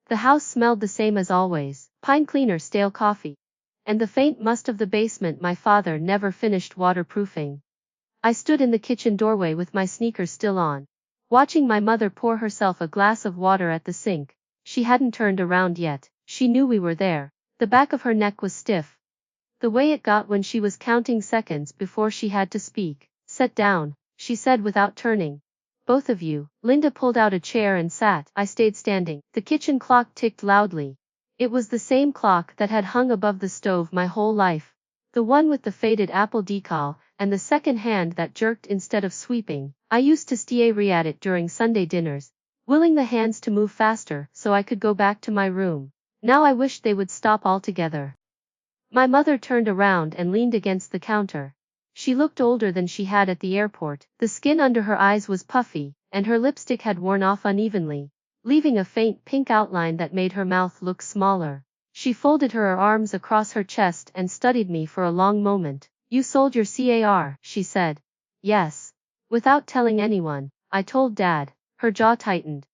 The house smelled the same as always, pine cleaner, stale coffee. And the faint must of the basement my father never finished waterproofing. I stood in the kitchen doorway with my sneakers still on, watching my mother pour herself a glass of water at the sink. She hadn't turned around yet. She knew we were there. The back of her neck was stiff. The way it got when she was counting seconds before she had to speak. Sit down, she said without turning. Both of you. Linda pulled out a chair and sat. I stayed standing. The kitchen clock ticked loudly. It was the same clock that had hung above the stove my whole life. The one with the faded apple decal, and the second hand that jerked instead of sweeping. I used to stare at it during Sunday dinners, willing the hands to move faster so I could go back to my room. Now I wished they would stop altogether. My mother turned around and leaned against the counter. She looked older than she had at the airport. The skin under her eyes was puffy, and her lipstick had worn off unevenly, leaving a faint pink outline that made her mouth look smaller. She folded her arms across her chest and studied me for a long moment. You sold your car, she said. Yes. Without telling anyone. I told Dad. Her jaw tightened.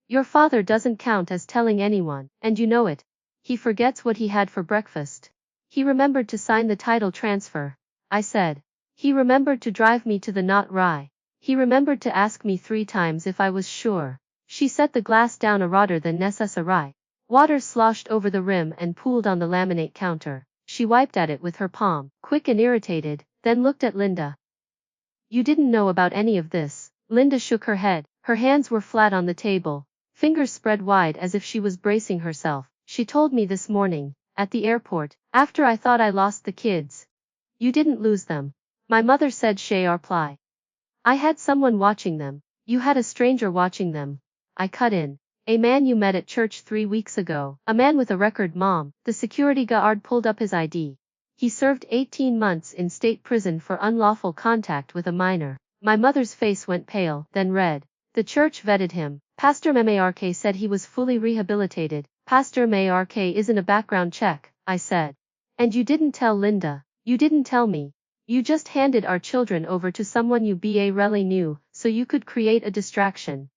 Your father doesn't count as telling anyone, and you know it. He forgets what he had for breakfast. He remembered to sign the title transfer, I said. He remembered to drive me to the Not Rye. He remembered to ask me 3 times if I was sure. She set the glass down a rather than necessary. Water sloshed over the rim and pooled on the laminate counter. She wiped at it with her palm, quick and irritated, then looked at Linda. You didn't know about any of this. Linda shook her head. Her hands were flat on the table, fingers spread wide as if she was bracing herself. She told me this morning, at the airport, after I thought I lost the kids. You didn't lose them. My mother said chez reply. I had someone watching them. You had a stranger watching them. I cut in. A man you met at church 3 weeks ago. A man with a record, Mom. The security guard pulled up his ID. He served 18 months in state prison for unlawful contact with a minor. My mother's face went pale, then red. The church vetted him. Pastor Mark said he was fully rehabilitated. Pastor Mark isn't a background check, I said. And you didn't tell Linda. You didn't tell me. You just handed our children over to someone you really knew, so you could create a distraction.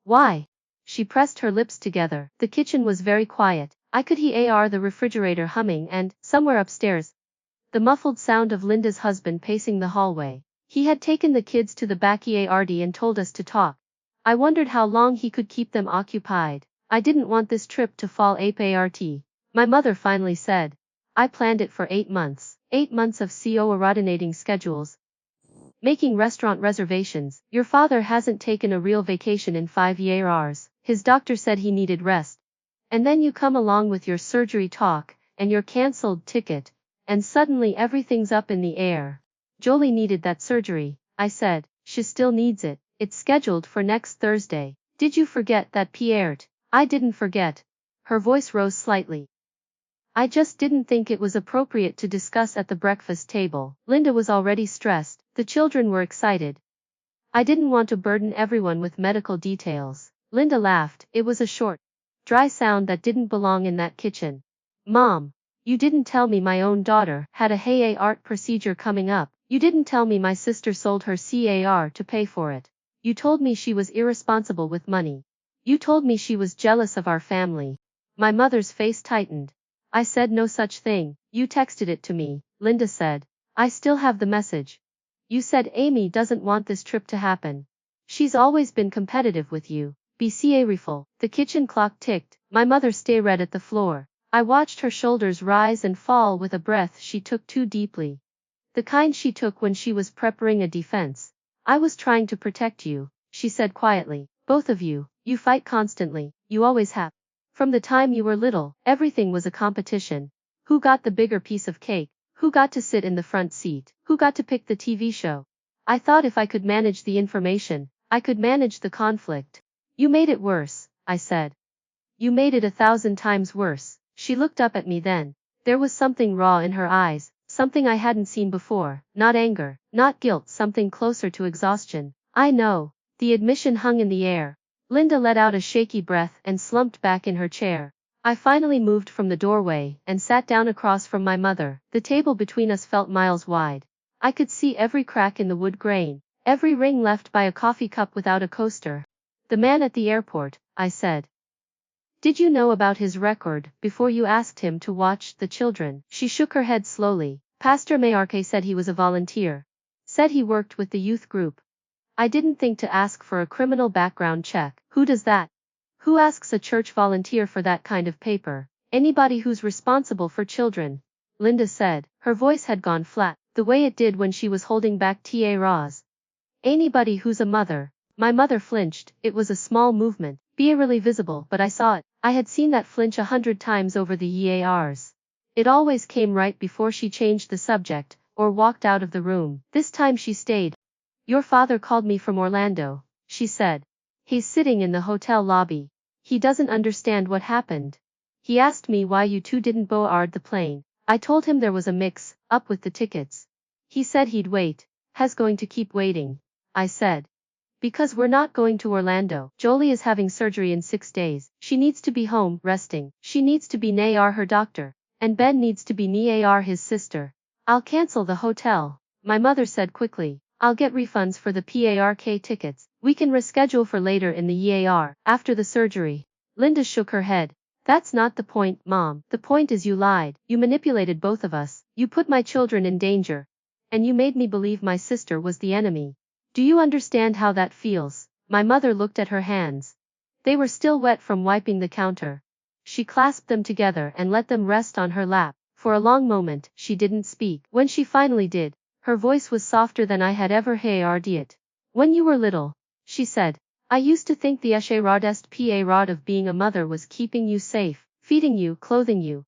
Why? She pressed her lips together. The kitchen was very quiet. I could hear the refrigerator humming and, somewhere upstairs, the muffled sound of Linda's husband pacing the hallway. He had taken the kids to the backyard and told us to talk. I wondered how long he could keep them occupied. I didn't want this trip to fall apart. My mother finally said. I planned it for 8 months. 8 months of coordinating schedules, making restaurant reservations. Your father hasn't taken a real vacation in 5 years. His doctor said he needed rest. And then you come along with your surgery talk, and your cancelled ticket, and suddenly everything's up in the air. Jolie needed that surgery, I said. She still needs it. It's scheduled for next Thursday. Did you forget that, Pierre? I didn't forget. Her voice rose slightly. I just didn't think it was appropriate to discuss at the breakfast table. Linda was already stressed. The children were excited. I didn't want to burden everyone with medical details. Linda laughed. It was a short, dry sound that didn't belong in that kitchen. Mom, you didn't tell me my own daughter had a heart procedure coming up. You didn't tell me my sister sold her car to pay for it. You told me she was irresponsible with money. You told me she was jealous of our family. My mother's face tightened. I said no such thing. You texted it to me, Linda said. I still have the message. You said Amy doesn't want this trip to happen. She's always been competitive with you. Be careful. The kitchen clock ticked. My mother stared at the floor. I watched her shoulders rise and fall with a breath she took too deeply. The kind she took when she was preparing a defense. I was trying to protect you, she said quietly. Both of you. You fight constantly. You always have. From the time you were little, everything was a competition. Who got the bigger piece of cake? Who got to sit in the front seat? Who got to pick the TV show? I thought if I could manage the information, I could manage the conflict. You made it worse, I said. You made it 1,000 times worse. She looked up at me then. There was something raw in her eyes, something I hadn't seen before. Not anger, not guilt, something closer to exhaustion. I know. The admission hung in the air. Linda let out a shaky breath and slumped back in her chair. I finally moved from the doorway and sat down across from my mother. The table between us felt miles wide. I could see every crack in the wood grain, every ring left by a coffee cup without a coaster. The man at the airport, I said. Did you know about his record before you asked him to watch the children? She shook her head slowly. Pastor Mayarke said he was a volunteer. Said he worked with the youth group. I didn't think to ask for a criminal background check. Who does that? Who asks a church volunteer for that kind of paper? Anybody who's responsible for children. Linda said. Her voice had gone flat, the way it did when she was holding back TARs. Anybody who's a mother. My mother flinched. It was a small movement, barely visible, but I saw it. I had seen that flinch 100 times over the years. It always came right before she changed the subject, or walked out of the room. This time she stayed. Your father called me from Orlando, she said. He's sitting in the hotel lobby. He doesn't understand what happened. He asked me why you two didn't board the plane. I told him there was a mix-up with the tickets. He said he'd wait. Has going to keep waiting. I said. Because we're not going to Orlando. Jolie is having surgery in 6 days. She needs to be home, resting. She needs to be near her doctor. And Ben needs to be near his sister. I'll cancel the hotel, my mother said quickly. I'll get refunds for the PARK tickets. We can reschedule for later in the year, after the surgery. Linda shook her head. That's not the point, Mom. The point is you lied. You manipulated both of us. You put my children in danger. And you made me believe my sister was the enemy. Do you understand how that feels? My mother looked at her hands. They were still wet from wiping the counter. She clasped them together and let them rest on her lap. For a long moment, she didn't speak. When she finally did, her voice was softer than I had ever heard it. When you were little, she said, I used to think the hardest part of being a mother was keeping you safe, feeding you, clothing you,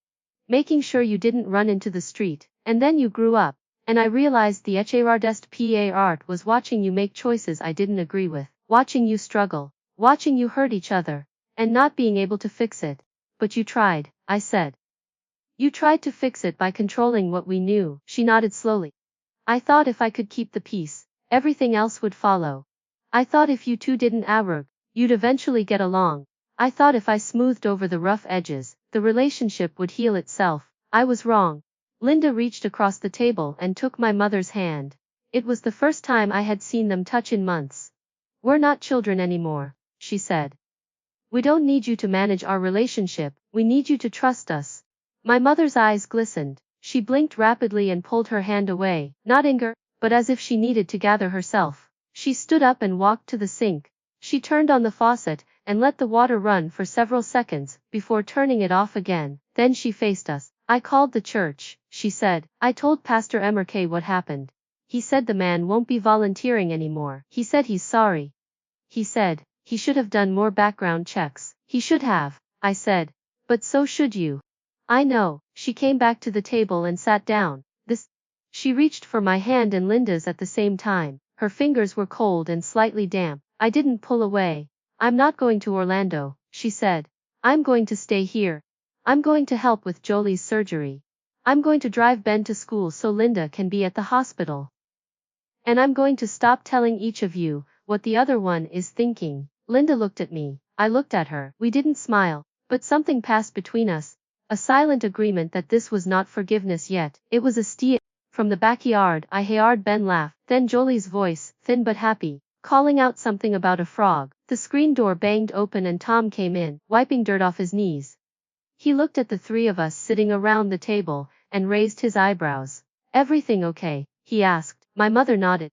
making sure you didn't run into the street. And then you grew up, and I realized the hardest part was watching you make choices I didn't agree with, watching you struggle, watching you hurt each other, and not being able to fix it. But you tried, I said. You tried to fix it by controlling what we knew. She nodded slowly. I thought if I could keep the peace, everything else would follow. I thought if you two didn't argue, you'd eventually get along. I thought if I smoothed over the rough edges, the relationship would heal itself. I was wrong. Linda reached across the table and took my mother's hand. It was the first time I had seen them touch in months. We're not children anymore, she said. We don't need you to manage our relationship, we need you to trust us. My mother's eyes glistened. She blinked rapidly and pulled her hand away, not anger, but as if she needed to gather herself. She stood up and walked to the sink. She turned on the faucet and let the water run for several seconds before turning it off again. Then she faced us. I called the church, she said. I told Pastor Emerke what happened. He said the man won't be volunteering anymore. He said he's sorry. He said he should have done more background checks. He should have, I said. But so should you. I know. She came back to the table and sat down. She reached for my hand and Linda's at the same time. Her fingers were cold and slightly damp. I didn't pull away. I'm not going to Orlando, she said. I'm going to stay here. I'm going to help with Jolie's surgery. I'm going to drive Ben to school so Linda can be at the hospital. And I'm going to stop telling each of you what the other one is thinking. Linda looked at me. I looked at her. We didn't smile, but something passed between us. A silent agreement that this was not forgiveness yet. It was a steal. From the backyard, I heard Ben laugh, then Jolie's voice, thin but happy, calling out something about a frog. The screen door banged open and Tom came in, wiping dirt off his knees. He looked at the three of us sitting around the table, and raised his eyebrows. Everything okay? He asked. My mother nodded.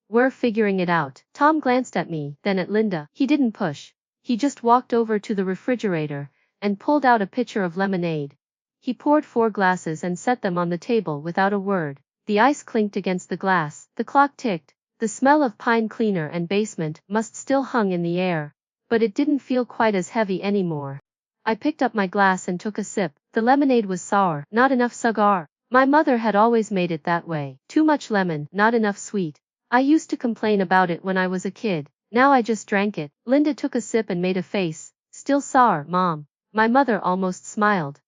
We're figuring it out. Tom glanced at me, then at Linda. He didn't push. He just walked over to the refrigerator, and pulled out a pitcher of lemonade. He poured 4 glasses and set them on the table without a word. The ice clinked against the glass. The clock ticked. The smell of pine cleaner and basement must still hung in the air, but it didn't feel quite as heavy anymore. I picked up my glass and took a sip. The lemonade was sour, not enough sugar. My mother had always made it that way. Too much lemon, not enough sweet. I used to complain about it when I was a kid. Now I just drank it. Linda took a sip and made a face. Still sour, Mom. My mother almost smiled.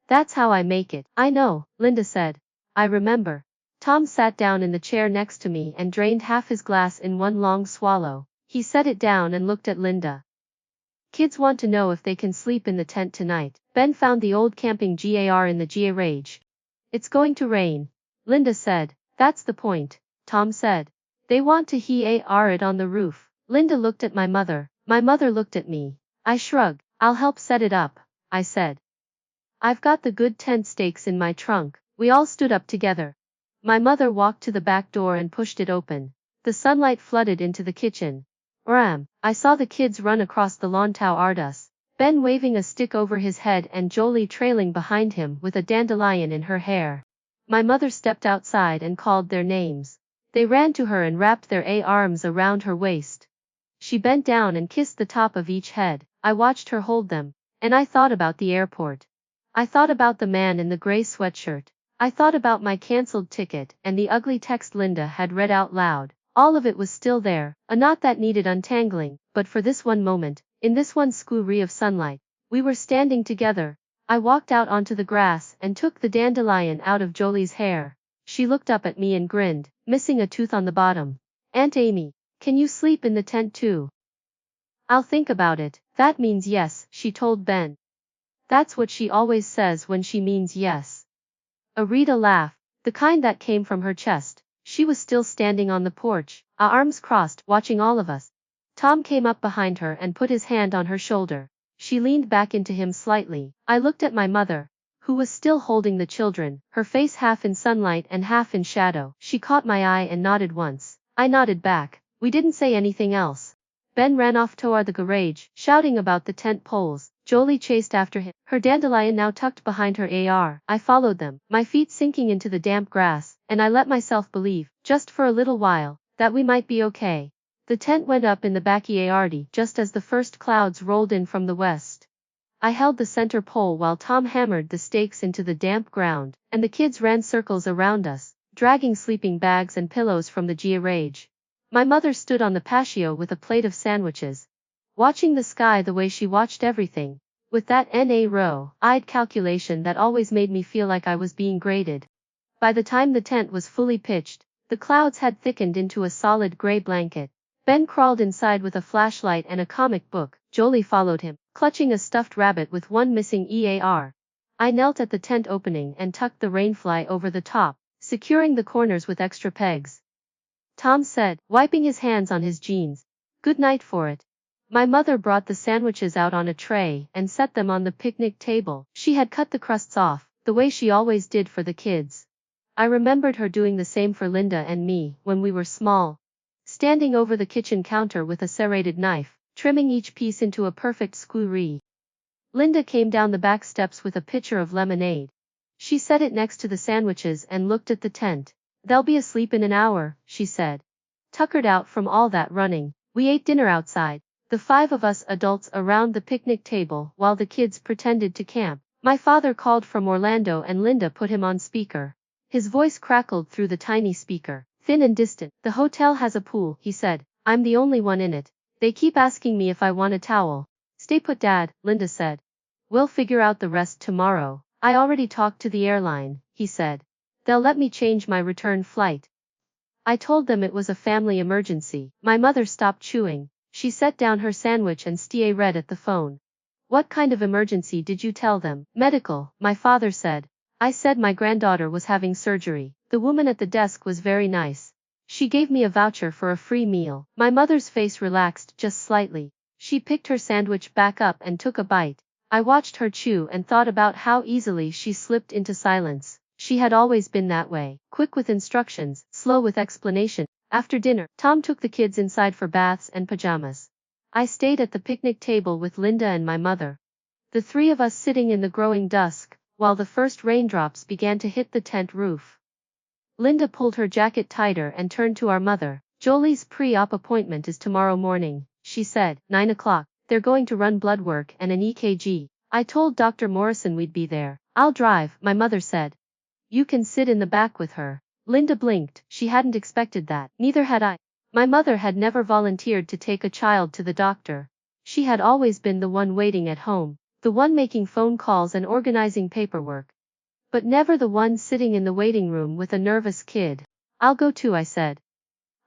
That's how I make it. I know, Linda said. I remember. Tom sat down in the chair next to me and drained half his glass in one long swallow. He set it down and looked at Linda. Kids want to know if they can sleep in the tent tonight. Ben found the old camping GAR in the garage. It's going to rain, Linda said. That's the point, Tom said. They want to hear it on the roof. Linda looked at my mother. My mother looked at me. I shrugged. I'll help set it up, I said. I've got the good tent stakes in my trunk. We all stood up together. My mother walked to the back door and pushed it open. The sunlight flooded into the kitchen. Ram! I saw the kids run across the lawn toward us. Ben waving a stick over his head and Jolie trailing behind him with a dandelion in her hair. My mother stepped outside and called their names. They ran to her and wrapped their arms around her waist. She bent down and kissed the top of each head. I watched her hold them, and I thought about the airport. I thought about the man in the gray sweatshirt. I thought about my canceled ticket and the ugly text Linda had read out loud. All of it was still there, a knot that needed untangling, but for this one moment, in this one skew of sunlight, we were standing together. I walked out onto the grass and took the dandelion out of Jolie's hair. She looked up at me and grinned, missing a tooth on the bottom. Aunt Amy, can you sleep in the tent too? I'll think about it. That means yes, she told Ben. That's what she always says when she means yes. Rita laughed, the kind that came from her chest. She was still standing on the porch, our arms crossed, watching all of us. Tom came up behind her and put his hand on her shoulder. She leaned back into him slightly. I looked at my mother, who was still holding the children, her face half in sunlight and half in shadow. She caught my eye and nodded once. I nodded back. We didn't say anything else. Ben ran off toward the garage, shouting about the tent poles. Jolie chased after him, her dandelion now tucked behind her AR. I followed them, my feet sinking into the damp grass, and I let myself believe, just for a little while, that we might be okay. The tent went up in the backyard just as the first clouds rolled in from the west. I held the center pole while Tom hammered the stakes into the damp ground, and the kids ran circles around us, dragging sleeping bags and pillows from the garage. My mother stood on the patio with a plate of sandwiches, watching the sky the way she watched everything, with that narrow-eyed calculation that always made me feel like I was being graded. By the time the tent was fully pitched, the clouds had thickened into a solid gray blanket. Ben crawled inside with a flashlight and a comic book. Jolie followed him, clutching a stuffed rabbit with one missing ear. I knelt at the tent opening and tucked the rainfly over the top, securing the corners with extra pegs. Tom said, wiping his hands on his jeans. Good night for it. My mother brought the sandwiches out on a tray and set them on the picnic table. She had cut the crusts off, the way she always did for the kids. I remembered her doing the same for Linda and me when we were small. Standing over the kitchen counter with a serrated knife, trimming each piece into a perfect skewer. Linda came down the back steps with a pitcher of lemonade. She set it next to the sandwiches and looked at the tent. They'll be asleep in an hour, she said. Tuckered out from all that running, we ate dinner outside, the 5 of us adults around the picnic table while the kids pretended to camp. My father called from Orlando and Linda put him on speaker. His voice crackled through the tiny speaker, thin and distant. The hotel has a pool, he said. I'm the only one in it. They keep asking me if I want a towel. Stay put, Dad, Linda said. We'll figure out the rest tomorrow. I already talked to the airline, he said. They'll let me change my return flight. I told them it was a family emergency. My mother stopped chewing. She set down her sandwich and read at the phone. What kind of emergency did you tell them? Medical, my father said. I said my granddaughter was having surgery. The woman at the desk was very nice. She gave me a voucher for a free meal. My mother's face relaxed just slightly. She picked her sandwich back up and took a bite. I watched her chew and thought about how easily she slipped into silence. She had always been that way, quick with instructions, slow with explanation. After dinner, Tom took the kids inside for baths and pajamas. I stayed at the picnic table with Linda and my mother. The 3 of us sitting in the growing dusk, while the first raindrops began to hit the tent roof. Linda pulled her jacket tighter and turned to our mother. Jolie's pre-op appointment is tomorrow morning, she said. 9 o'clock. They're going to run blood work and an EKG. I told Dr. Morrison we'd be there. I'll drive, my mother said. You can sit in the back with her. Linda blinked. She hadn't expected that. Neither had I. My mother had never volunteered to take a child to the doctor. She had always been the one waiting at home, the one making phone calls and organizing paperwork. But never the one sitting in the waiting room with a nervous kid. I'll go too, I said.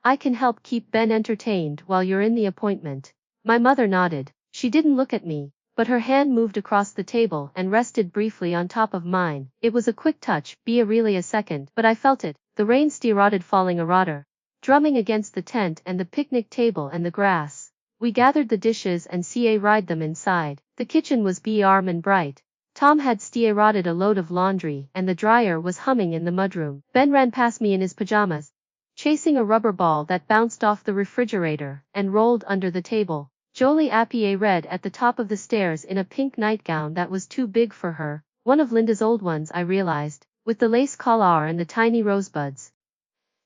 I can help keep Ben entertained while you're in the appointment. My mother nodded. She didn't look at me, but her hand moved across the table and rested briefly on top of mine. It was a quick touch, really a second, but I felt it. The rain started falling a rotter, drumming against the tent and the picnic table and the grass. We gathered the dishes and ca-ried them inside. The kitchen was warm and bright. Tom had ca-rotted a load of laundry and the dryer was humming in the mudroom. Ben ran past me in his pajamas, chasing a rubber ball that bounced off the refrigerator and rolled under the table. Jolie Appier read at the top of the stairs in a pink nightgown that was too big for her, one of Linda's old ones I realized, with the lace collar and the tiny rosebuds.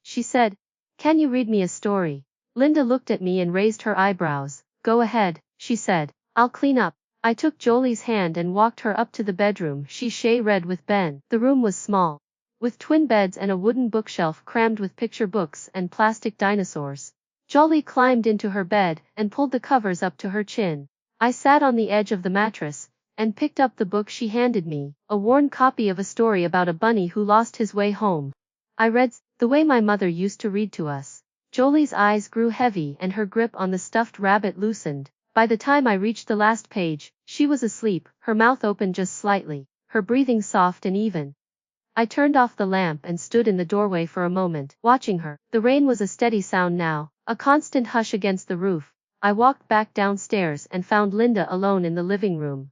She said, "Can you read me a story?" Linda looked at me and raised her eyebrows. "Go ahead," she said. "I'll clean up." I took Jolie's hand and walked her up to the bedroom she read with Ben. The room was small, with twin beds and a wooden bookshelf crammed with picture books and plastic dinosaurs. Jolie climbed into her bed and pulled the covers up to her chin. I sat on the edge of the mattress and picked up the book she handed me, a worn copy of a story about a bunny who lost his way home. I read, the way my mother used to read to us. Jolie's eyes grew heavy and her grip on the stuffed rabbit loosened. By the time I reached the last page, she was asleep, her mouth open just slightly, her breathing soft and even. I turned off the lamp and stood in the doorway for a moment, watching her. The rain was a steady sound now, a constant hush against the roof. I walked back downstairs and found Linda alone in the living room,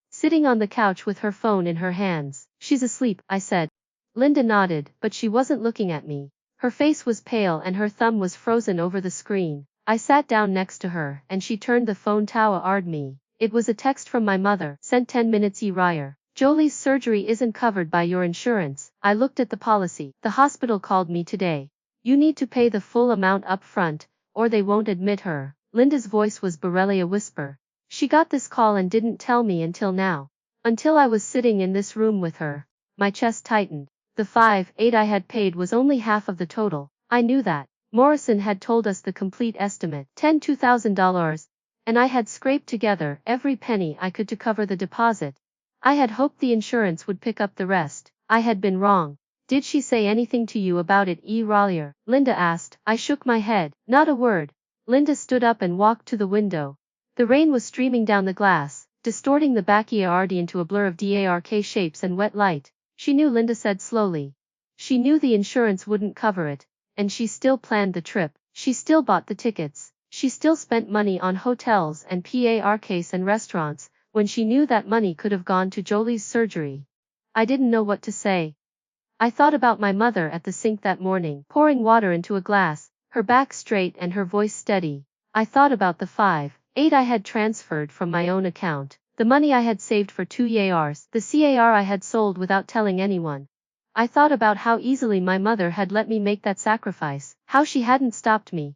sitting on the couch with her phone in her hands. "She's asleep," I said. Linda nodded, but she wasn't looking at me. Her face was pale and her thumb was frozen over the screen. I sat down next to her and she turned the phone toward me. It was a text from my mother, sent 10 minutes prior. "Jolie's surgery isn't covered by your insurance." I looked at the policy. "The hospital called me today. You need to pay the full amount up front, or they won't admit her." Linda's voice was barely a whisper. She got this call and didn't tell me until now. Until I was sitting in this room with her. My chest tightened. The $5,800 I had paid was only half of the total. I knew that. Morrison had told us the complete estimate, $2,000, and I had scraped together every penny I could to cover the deposit. I had hoped the insurance would pick up the rest. I had been wrong. "Did she say anything to you about it, Earlier?" Linda asked. I shook my head. "Not a word." Linda stood up and walked to the window. The rain was streaming down the glass, distorting the backyard into a blur of dark shapes and wet light. "She knew," Linda said slowly. "She knew the insurance wouldn't cover it. And she still planned the trip. She still bought the tickets. She still spent money on hotels and parks and restaurants, when she knew that money could have gone to Jolie's surgery." I didn't know what to say. I thought about my mother at the sink that morning, pouring water into a glass, her back straight and her voice steady. I thought about the $5,800 I had transferred from my own account, the money I had saved for 2 years, the car I had sold without telling anyone. I thought about how easily my mother had let me make that sacrifice, how she hadn't stopped me,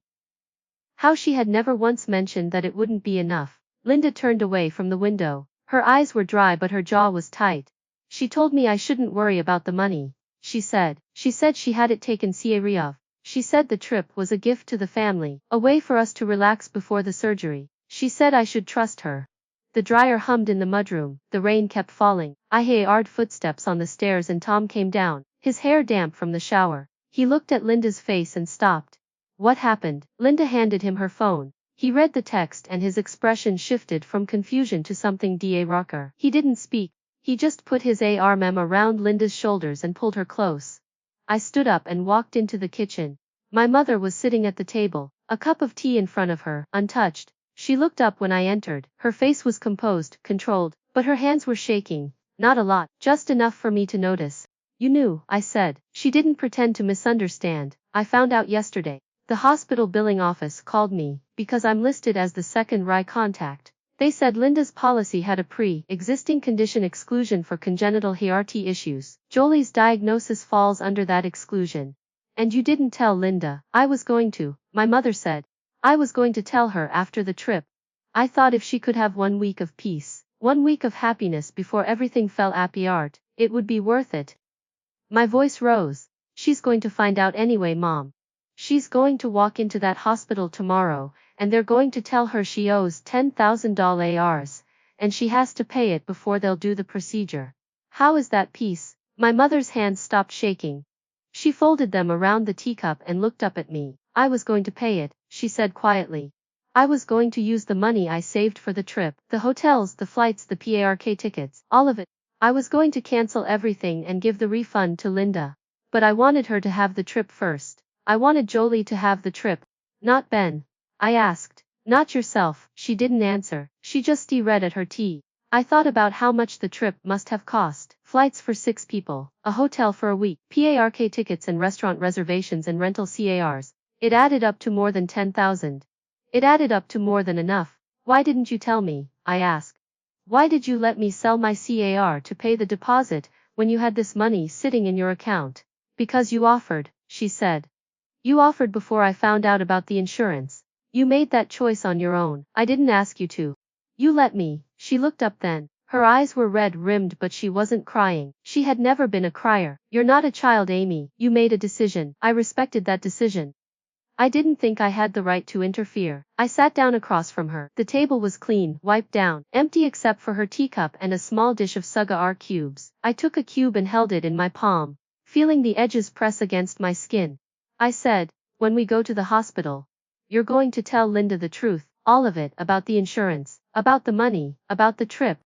how she had never once mentioned that it wouldn't be enough. Linda turned away from the window. Her eyes were dry but her jaw was tight. "She told me I shouldn't worry about the money," she said. "She said she had it taken care of. She said the trip was a gift to the family, a way for us to relax before the surgery. She said I should trust her." The dryer hummed in the mudroom, the rain kept falling. I heard footsteps on the stairs and Tom came down, his hair damp from the shower. He looked at Linda's face and stopped. "What happened?" Linda handed him her phone. He read the text and his expression shifted from confusion to something darker. He didn't speak. He just put his arm around Linda's shoulders and pulled her close. I stood up and walked into the kitchen. My mother was sitting at the table, a cup of tea in front of her, untouched. She looked up when I entered. Her face was composed, controlled, but her hands were shaking. Not a lot, just enough for me to notice. "You knew," I said. She didn't pretend to misunderstand. "I found out yesterday. The hospital billing office called me, because I'm listed as the second contact. They said Linda's policy had a pre-existing condition exclusion for congenital heart issues. Jolie's diagnosis falls under that exclusion. And you didn't tell Linda." "I was going to," my mother said. "I was going to tell her after the trip. I thought if she could have 1 week of peace, 1 week of happiness before everything fell apart, it would be worth it." My voice rose. "She's going to find out anyway, Mom. She's going to walk into that hospital tomorrow, and they're going to tell her she owes $10,000, and she has to pay it before they'll do the procedure." "How is that peace?" My mother's hands stopped shaking. She folded them around the teacup and looked up at me. "I was going to pay it," she said quietly. "I was going to use the money I saved for the trip, the hotels, the flights, the park tickets, all of it. I was going to cancel everything and give the refund to Linda. But I wanted her to have the trip first. I wanted Jolie to have the trip, not Ben." I asked, Not yourself, she didn't answer, she just read at her tea. I thought about how much the trip must have cost. Flights for 6 people, a hotel for a week, park tickets and restaurant reservations and rental cars. It added up to more than 10,000. It added up to more than enough. Why didn't you tell me? I asked. Why did you let me sell my car to pay the deposit when you had this money sitting in your account? Because you offered, she said. You offered before I found out about the insurance. You made that choice on your own. I didn't ask you to. You let me. She looked up then. Her eyes were red-rimmed but she wasn't crying. She had never been a crier. You're not a child, Amy. You made a decision. I respected that decision. I didn't think I had the right to interfere. I sat down across from her. The table was clean, wiped down, empty except for her teacup and a small dish of sugar cubes. I took a cube and held it in my palm, feeling the edges press against my skin. I said, when we go to the hospital, you're going to tell Linda the truth, all of it, about the insurance, about the money, about the trip.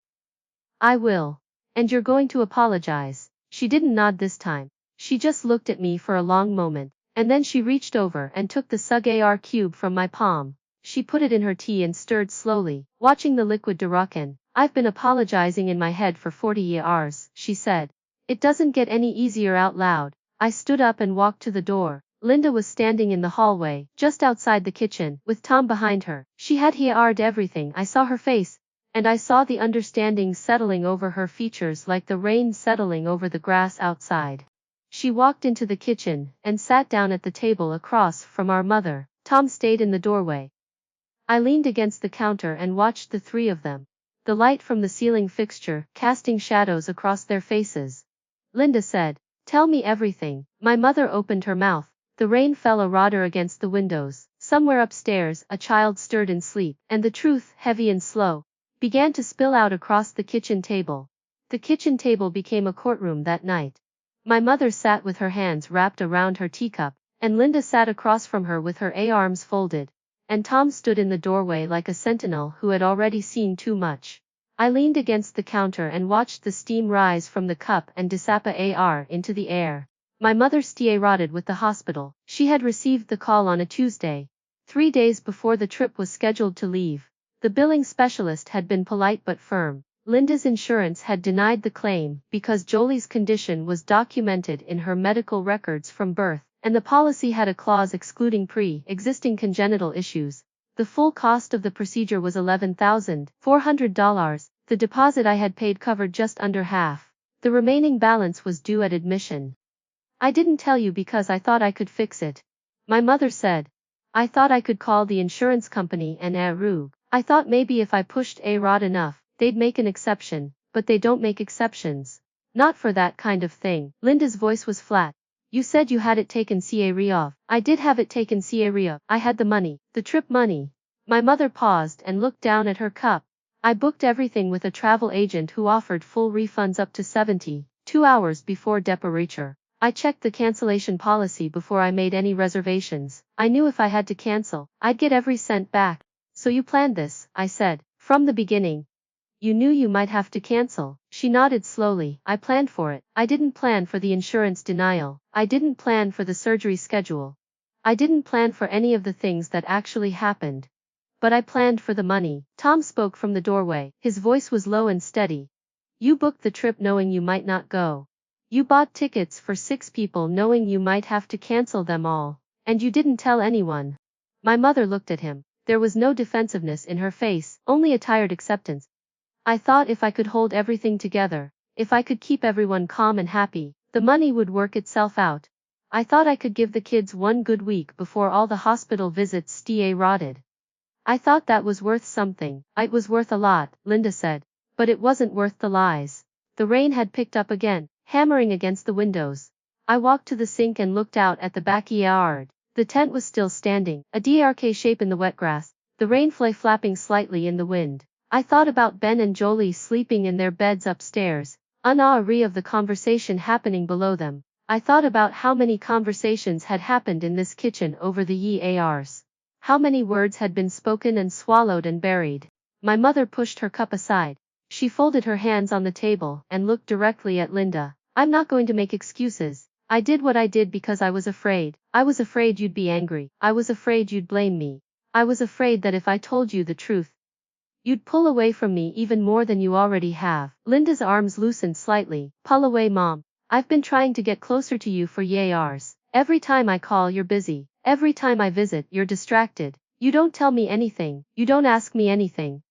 I will. And you're going to apologize. She didn't nod this time. She just looked at me for a long moment. And then she reached over and took the sugar cube from my palm. She put it in her tea and stirred slowly, watching the liquid darken. I've been apologizing in my head for 40 years, she said. It doesn't get any easier out loud. I stood up and walked to the door. Linda was standing in the hallway, just outside the kitchen, with Tom behind her. She had heard everything. I saw her face, and I saw the understanding settling over her features like the rain settling over the grass outside. She walked into the kitchen and sat down at the table across from our mother. Tom stayed in the doorway. I leaned against the counter and watched the three of them. The light from the ceiling fixture casting shadows across their faces. Linda said, "Tell me everything." My mother opened her mouth. The rain fell a rodder against the windows. Somewhere upstairs, a child stirred in sleep, and the truth, heavy and slow, began to spill out across the kitchen table. The kitchen table became a courtroom that night. My mother sat with her hands wrapped around her teacup, and Linda sat across from her with her arms folded, and Tom stood in the doorway like a sentinel who had already seen too much. I leaned against the counter and watched the steam rise from the cup and disappear into the air. My mother rotted with the hospital. She had received the call on a Tuesday, 3 days before the trip was scheduled to leave. The billing specialist had been polite but firm. Linda's insurance had denied the claim because Jolie's condition was documented in her medical records from birth, and the policy had a clause excluding pre-existing congenital issues. The full cost of the procedure was $11,400. The deposit I had paid covered just under half. The remaining balance was due at admission. I didn't tell you because I thought I could fix it. My mother said. I thought I could call the insurance company and I thought maybe if I pushed rod enough, they'd make an exception, but they don't make exceptions. Not for that kind of thing. Linda's voice was flat. You said you had it taken off. I did have it taken off. I had the money, the trip money. My mother paused and looked down at her cup. I booked everything with a travel agent who offered full refunds up to 72 hours before departure. I checked the cancellation policy before I made any reservations. I knew if I had to cancel, I'd get every cent back. So you planned this, I said, from the beginning. You knew you might have to cancel. She nodded slowly. I planned for it. I didn't plan for the insurance denial. I didn't plan for the surgery schedule. I didn't plan for any of the things that actually happened. But I planned for the money. Tom spoke from the doorway. His voice was low and steady. You booked the trip knowing you might not go. You bought tickets for 6 people knowing you might have to cancel them all. And you didn't tell anyone. My mother looked at him. There was no defensiveness in her face, only a tired acceptance. I thought if I could hold everything together, if I could keep everyone calm and happy, the money would work itself out. I thought I could give the kids one good week before all the hospital visits rotted. I thought that was worth something. It was worth a lot, Linda said. But it wasn't worth the lies. The rain had picked up again, hammering against the windows. I walked to the sink and looked out at the backyard. The tent was still standing, a dark shape in the wet grass, the rain flapping slightly in the wind. I thought about Ben and Jolie sleeping in their beds upstairs, unaware of the conversation happening below them. I thought about how many conversations had happened in this kitchen over the years. How many words had been spoken and swallowed and buried. My mother pushed her cup aside. She folded her hands on the table and looked directly at Linda. I'm not going to make excuses. I did what I did because I was afraid. I was afraid you'd be angry. I was afraid you'd blame me. I was afraid that if I told you the truth, you'd pull away from me even more than you already have. Linda's arms loosened slightly. Pull away, Mom. I've been trying to get closer to you for years. Every time I call, you're busy. Every time I visit, you're distracted. You don't tell me anything. You don't ask me anything.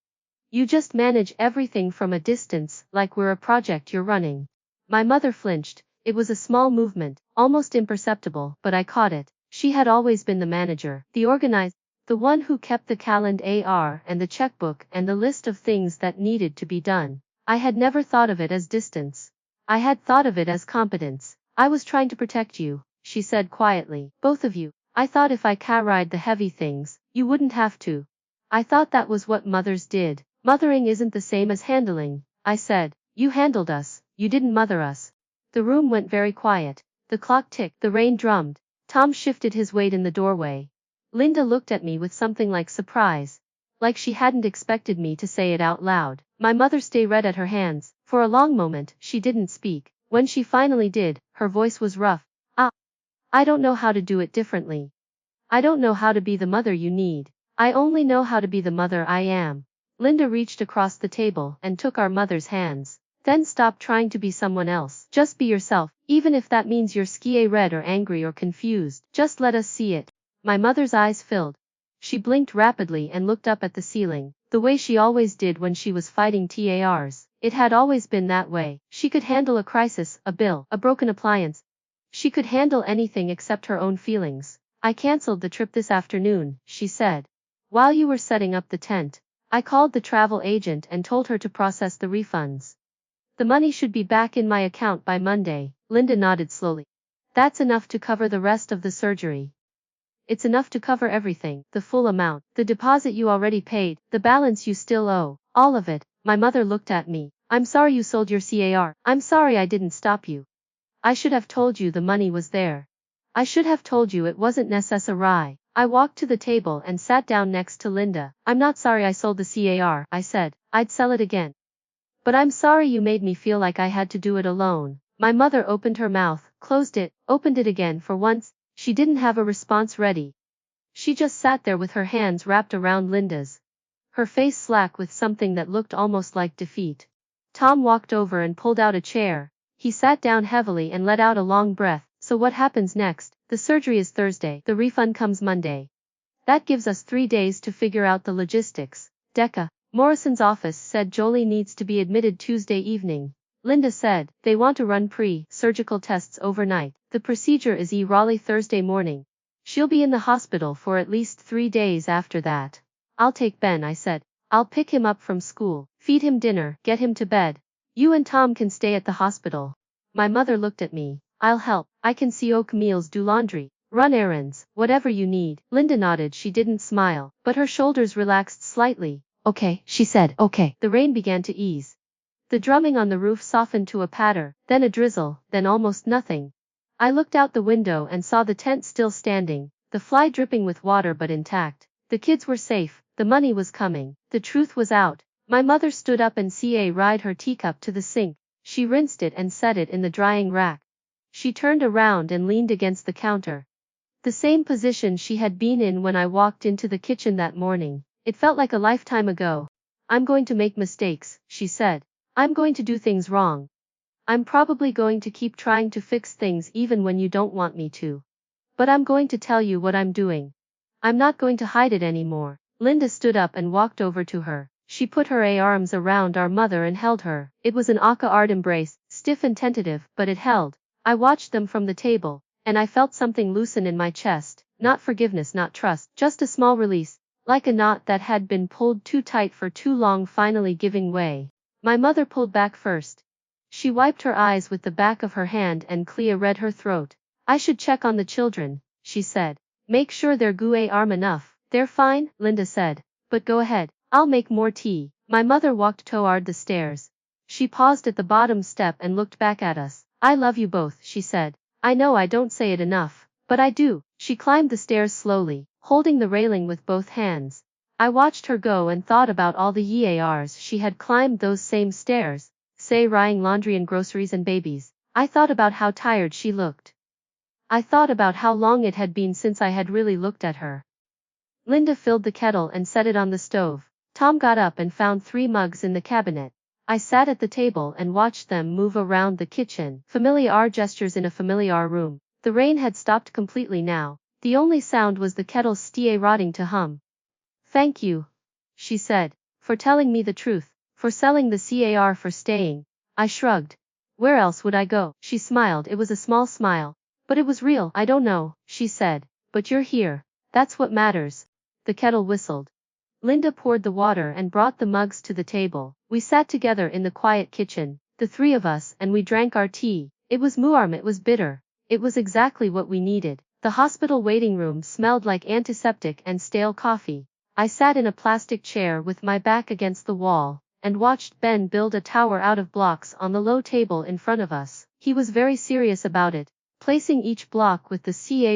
You just manage everything from a distance, like we're a project you're running. My mother flinched. It was a small movement, almost imperceptible, but I caught it. She had always been the manager, the organizer, the one who kept the calendar and the checkbook and the list of things that needed to be done. I had never thought of it as distance. I had thought of it as competence. I was trying to protect you, she said quietly. Both of you. I thought if I carried the heavy things, you wouldn't have to. I thought that was what mothers did. Mothering isn't the same as handling, I said. You handled us, you didn't mother us. The room went very quiet. The clock ticked, the rain drummed. Tom shifted his weight in the doorway. Linda looked at me with something like surprise. Like she hadn't expected me to say it out loud. My mother stayed red at her hands. For a long moment, she didn't speak. When she finally did, her voice was rough. I don't know how to do it differently. I don't know how to be the mother you need. I only know how to be the mother I am. Linda reached across the table and took our mother's hands. Then stop trying to be someone else. Just be yourself, even if that means you're scared, red or angry or confused. Just let us see it. My mother's eyes filled. She blinked rapidly and looked up at the ceiling, the way she always did when she was fighting TARs. It had always been that way. She could handle a crisis, a bill, a broken appliance. She could handle anything except her own feelings. I canceled the trip this afternoon, she said. While you were setting up the tent, I called the travel agent and told her to process the refunds. The money should be back in my account by Monday. Linda nodded slowly. That's enough to cover the rest of the surgery. It's enough to cover everything, the full amount, the deposit you already paid, the balance you still owe, all of it. My mother looked at me. I'm sorry you sold your car. I'm sorry I didn't stop you. I should have told you the money was there. I should have told you it wasn't necessary. I walked to the table and sat down next to Linda. I'm not sorry I sold the car, I said. I'd sell it again. But I'm sorry you made me feel like I had to do it alone. My mother opened her mouth, closed it, opened it again. For once, she didn't have a response ready. She just sat there with her hands wrapped around Linda's. Her face slack with something that looked almost like defeat. Tom walked over and pulled out a chair. He sat down heavily and let out a long breath. So what happens next? The surgery is Thursday. The refund comes Monday. That gives us 3 days to figure out the logistics. Decca. Morrison's office said Jolie needs to be admitted Tuesday evening. Linda said, they want to run pre-surgical tests overnight. The procedure is Raleigh Thursday morning. She'll be in the hospital for at least 3 days after that. I'll take Ben, I said. I'll pick him up from school, feed him dinner, get him to bed. You and Tom can stay at the hospital. My mother looked at me. I'll help. I can see Oak meals, do laundry, run errands, whatever you need. Linda nodded. She didn't smile, but her shoulders relaxed slightly. Okay, she said. Okay. The rain began to ease. The drumming on the roof softened to a patter, then a drizzle, then almost nothing. I looked out the window and saw the tent still standing, the fly dripping with water but intact. The kids were safe, the money was coming, the truth was out. My mother stood up and carried her teacup to the sink. She rinsed it and set it in the drying rack. She turned around and leaned against the counter. The same position she had been in when I walked into the kitchen that morning. It felt like a lifetime ago. I'm going to make mistakes, she said. I'm going to do things wrong. I'm probably going to keep trying to fix things even when you don't want me to. But I'm going to tell you what I'm doing. I'm not going to hide it anymore. Linda stood up and walked over to her. She put her arms around our mother and held her. It was an awkward embrace, stiff and tentative, but it held. I watched them from the table, and I felt something loosen in my chest. Not forgiveness, not trust, just a small release, like a knot that had been pulled too tight for too long finally giving way. My mother pulled back first. She wiped her eyes with the back of her hand and read her throat. I should check on the children, she said. Make sure they're arm enough. They're fine, Linda said. But go ahead, I'll make more tea. My mother walked toward the stairs. She paused at the bottom step and looked back at us. I love you both, she said. I know I don't say it enough, but I do. She climbed the stairs slowly, holding the railing with both hands. I watched her go and thought about all the years she had climbed those same stairs, carrying laundry and groceries and babies. I thought about how tired she looked. I thought about how long it had been since I had really looked at her. Linda filled the kettle and set it on the stove. Tom got up and found 3 mugs in the cabinet. I sat at the table and watched them move around the kitchen. Familiar gestures in a familiar room. The rain had stopped completely now. The only sound was the kettle's starting to hum. Thank you, she said, for telling me the truth, for selling the car, for staying. I shrugged. Where else would I go? She smiled. It was a small smile, but it was real. I don't know, she said, but you're here. That's what matters. The kettle whistled. Linda poured the water and brought the mugs to the table. We sat together in the quiet kitchen, the 3 of us, and we drank our tea. It was warm, it was bitter. It was exactly what we needed. The hospital waiting room smelled like antiseptic and stale coffee. I sat in a plastic chair with my back against the wall, and watched Ben build a tower out of blocks on the low table in front of us. He was very serious about it, placing each block with the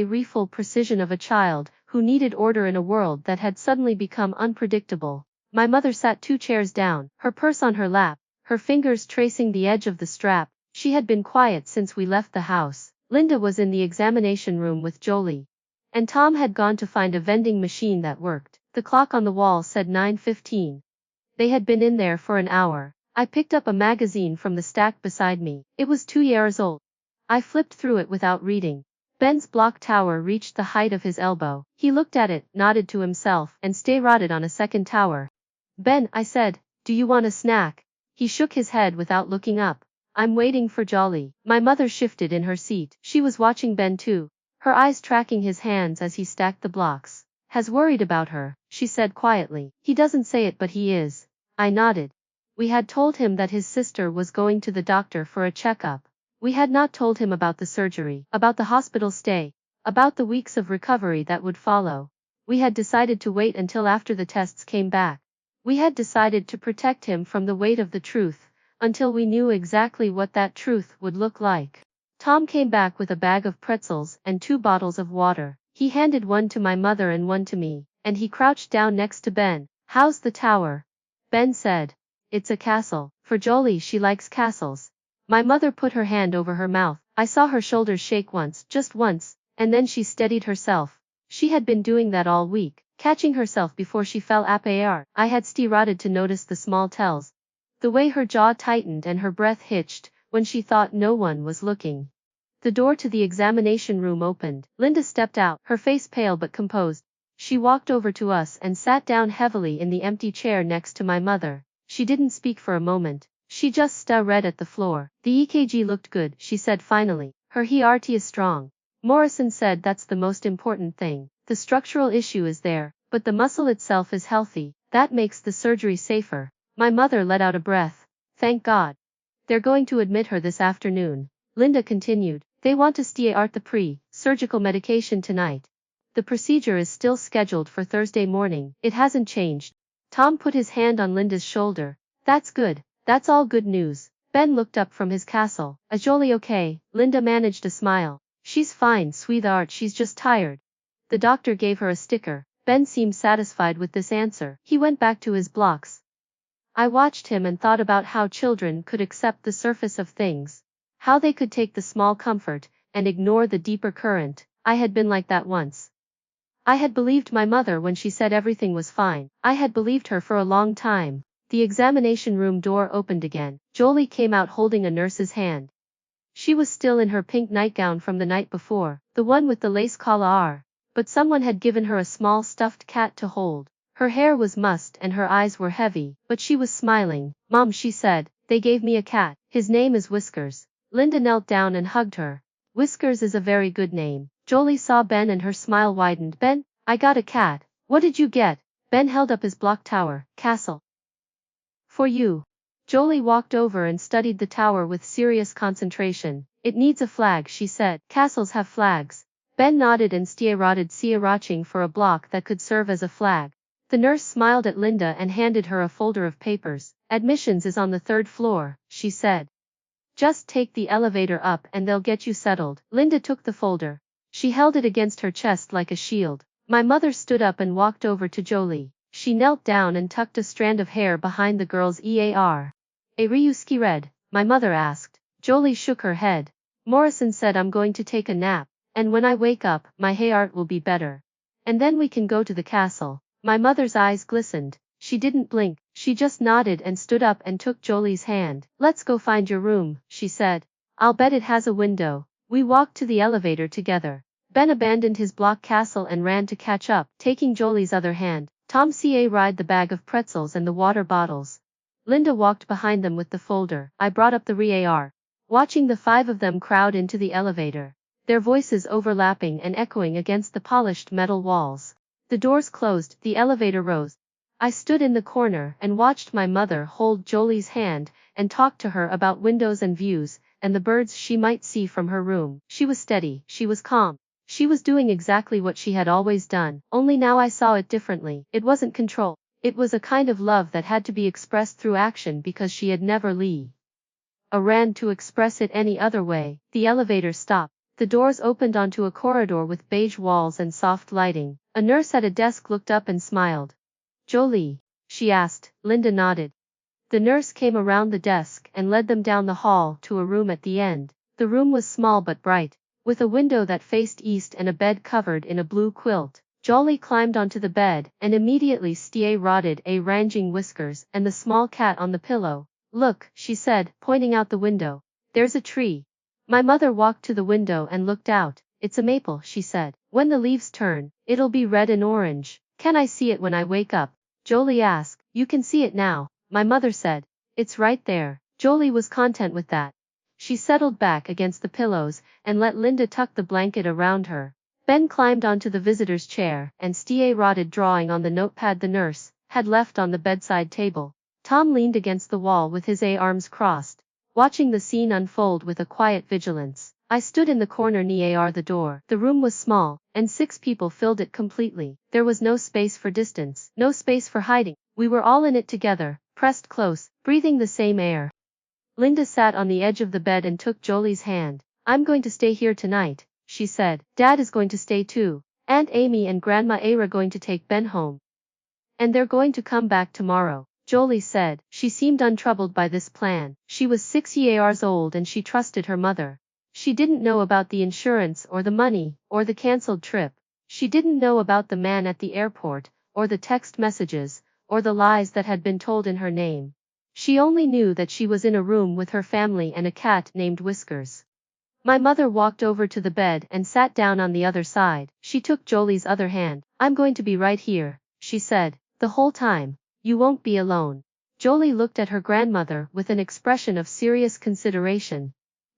careful precision of a child who needed order in a world that had suddenly become unpredictable. My mother sat 2 chairs down, her purse on her lap, her fingers tracing the edge of the strap. She had been quiet since we left the house. Linda was in the examination room with Jolie, and Tom had gone to find a vending machine that worked. The clock on the wall said 9:15. They had been in there for an hour. I picked up a magazine from the stack beside me. It was 2 years old. I flipped through it without reading. Ben's block tower reached the height of his elbow. He looked at it, nodded to himself, and started on a second tower. Ben, I said, do you want a snack? He shook his head without looking up. I'm waiting for Jolie. My mother shifted in her seat. She was watching Ben too, her eyes tracking his hands as he stacked the blocks. Has worried about her, she said quietly. He doesn't say it, but he is. I nodded. We had told him that his sister was going to the doctor for a checkup. We had not told him about the surgery, about the hospital stay, about the weeks of recovery that would follow. We had decided to wait until after the tests came back. We had decided to protect him from the weight of the truth, until we knew exactly what that truth would look like. Tom came back with a bag of pretzels and 2 bottles of water. He handed one to my mother and one to me, and he crouched down next to Ben. How's the tower? Ben said. It's a castle. For Jolie, she likes castles. My mother put her hand over her mouth. I saw her shoulders shake once, just once, and then she steadied herself. She had been doing that all week, catching herself before she fell apart. I had started to notice the small tells. The way her jaw tightened and her breath hitched when she thought no one was looking. The door to the examination room opened. Linda stepped out, her face pale but composed. She walked over to us and sat down heavily in the empty chair next to my mother. She didn't speak for a moment. She just stared at the floor. The EKG looked good, she said finally. Her heart is strong. Morrison said that's the most important thing. The structural issue is there, but the muscle itself is healthy. That makes the surgery safer. My mother let out a breath. Thank God. They're going to admit her this afternoon. Linda continued. They want to start the pre-surgical medication tonight. The procedure is still scheduled for Thursday morning. It hasn't changed. Tom put his hand on Linda's shoulder. That's good. That's all good news. Ben looked up from his castle. Is Jolie okay? Linda managed a smile. She's fine, sweetheart, she's just tired. The doctor gave her a sticker. Ben seemed satisfied with this answer. He went back to his blocks. I watched him and thought about how children could accept the surface of things. How they could take the small comfort and ignore the deeper current. I had been like that once. I had believed my mother when she said everything was fine. I had believed her for a long time. The examination room door opened again. Jolie came out holding a nurse's hand. She was still in her pink nightgown from the night before, the one with the lace collar, but someone had given her a small stuffed cat to hold. Her hair was mussed and her eyes were heavy, but she was smiling. Mom, she said, they gave me a cat. His name is Whiskers. Linda knelt down and hugged her. Whiskers is a very good name. Jolie saw Ben and her smile widened. Ben, I got a cat. What did you get? Ben held up his block tower, castle. For you. Jolie walked over and studied the tower with serious concentration. It needs a flag, she said. Castles have flags. Ben nodded and started searching for a block that could serve as a flag. The nurse smiled at Linda and handed her a folder of papers. Admissions is on the 3rd floor, she said. Just take the elevator up and they'll get you settled. Linda took the folder. She held it against her chest like a shield. My mother stood up and walked over to Jolie. She knelt down and tucked a strand of hair behind the girl's ear. Are you scared? My mother asked. Jolie shook her head. Morrison said I'm going to take a nap, and when I wake up, my heart will be better. And then we can go to the castle. My mother's eyes glistened. She didn't blink, she just nodded and stood up and took Jolie's hand. Let's go find your room, she said. I'll bet it has a window. We walked to the elevator together. Ben abandoned his block castle and ran to catch up, taking Jolie's other hand. Tom carried the bag of pretzels and the water bottles. Linda walked behind them with the folder. I brought up the RAR. Watching the 5 of them crowd into the elevator, their voices overlapping and echoing against the polished metal walls. The doors closed, the elevator rose. I stood in the corner and watched my mother hold Jolie's hand and talk to her about windows and views, and the birds she might see from her room. She was steady, she was calm. She was doing exactly what she had always done, only now I saw it differently. It wasn't control. It was a kind of love that had to be expressed through action because she had never ran to express it any other way. The elevator stopped. The doors opened onto a corridor with beige walls and soft lighting. A nurse at a desk looked up and smiled. Jolie? She asked. Linda nodded. The nurse came around the desk and led them down the hall to a room at the end. The room was small but bright, with a window that faced east and a bed covered in a blue quilt. Jolie climbed onto the bed and immediately started arranging Whiskers and the small cat on the pillow. Look, she said, pointing out the window. There's a tree. My mother walked to the window and looked out. It's a maple, she said. When the leaves turn, it'll be red and orange. Can I see it when I wake up? Jolie asked. You can see it now, my mother said. It's right there. Jolie was content with that. She settled back against the pillows and let Linda tuck the blanket around her. Ben climbed onto the visitor's chair and started drawing on the notepad the nurse had left on the bedside table. Tom leaned against the wall with his arms crossed, watching the scene unfold with a quiet vigilance. I stood in the corner near the door. The room was small, and 6 people filled it completely. There was no space for distance, no space for hiding. We were all in it together, pressed close, breathing the same air. Linda sat on the edge of the bed and took Jolie's hand. I'm going to stay here tonight, she said. Dad is going to stay too. Aunt Amy and Grandma are going to take Ben home. And they're going to come back tomorrow, Jolie said. She seemed untroubled by this plan. She was 6 years old and she trusted her mother. She didn't know about the insurance or the money, or the cancelled trip. She didn't know about the man at the airport, or the text messages, or the lies that had been told in her name. She only knew that she was in a room with her family and a cat named Whiskers. My mother walked over to the bed and sat down on the other side. She took Jolie's other hand. I'm going to be right here, she said, the whole time. You won't be alone. Jolie looked at her grandmother with an expression of serious consideration.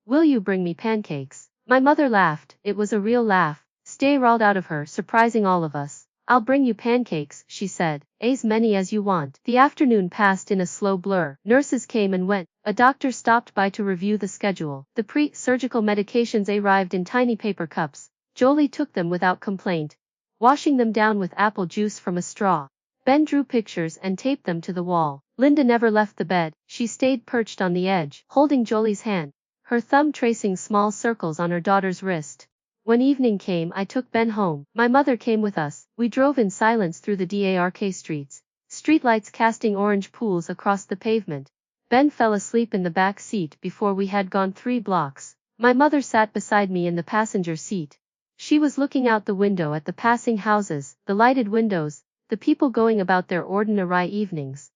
Will you bring me pancakes? My mother laughed. It was a real laugh. Rolled out of her, surprising all of us. I'll bring you pancakes, she said, as many as you want. The afternoon passed in a slow blur. Nurses came and went. A doctor stopped by to review the schedule. The pre-surgical medications arrived in tiny paper cups. Jolie took them without complaint, washing them down with apple juice from a straw. Ben drew pictures and taped them to the wall. Linda never left the bed. She stayed perched on the edge, holding Jolie's hand, her thumb tracing small circles on her daughter's wrist. When evening came, I took Ben home. My mother came with us. We drove in silence through the dark streets, streetlights casting orange pools across the pavement. Ben fell asleep in the back seat before we had gone 3 blocks. My mother sat beside me in the passenger seat. She was looking out the window at the passing houses, the lighted windows, the people going about their ordinary evenings.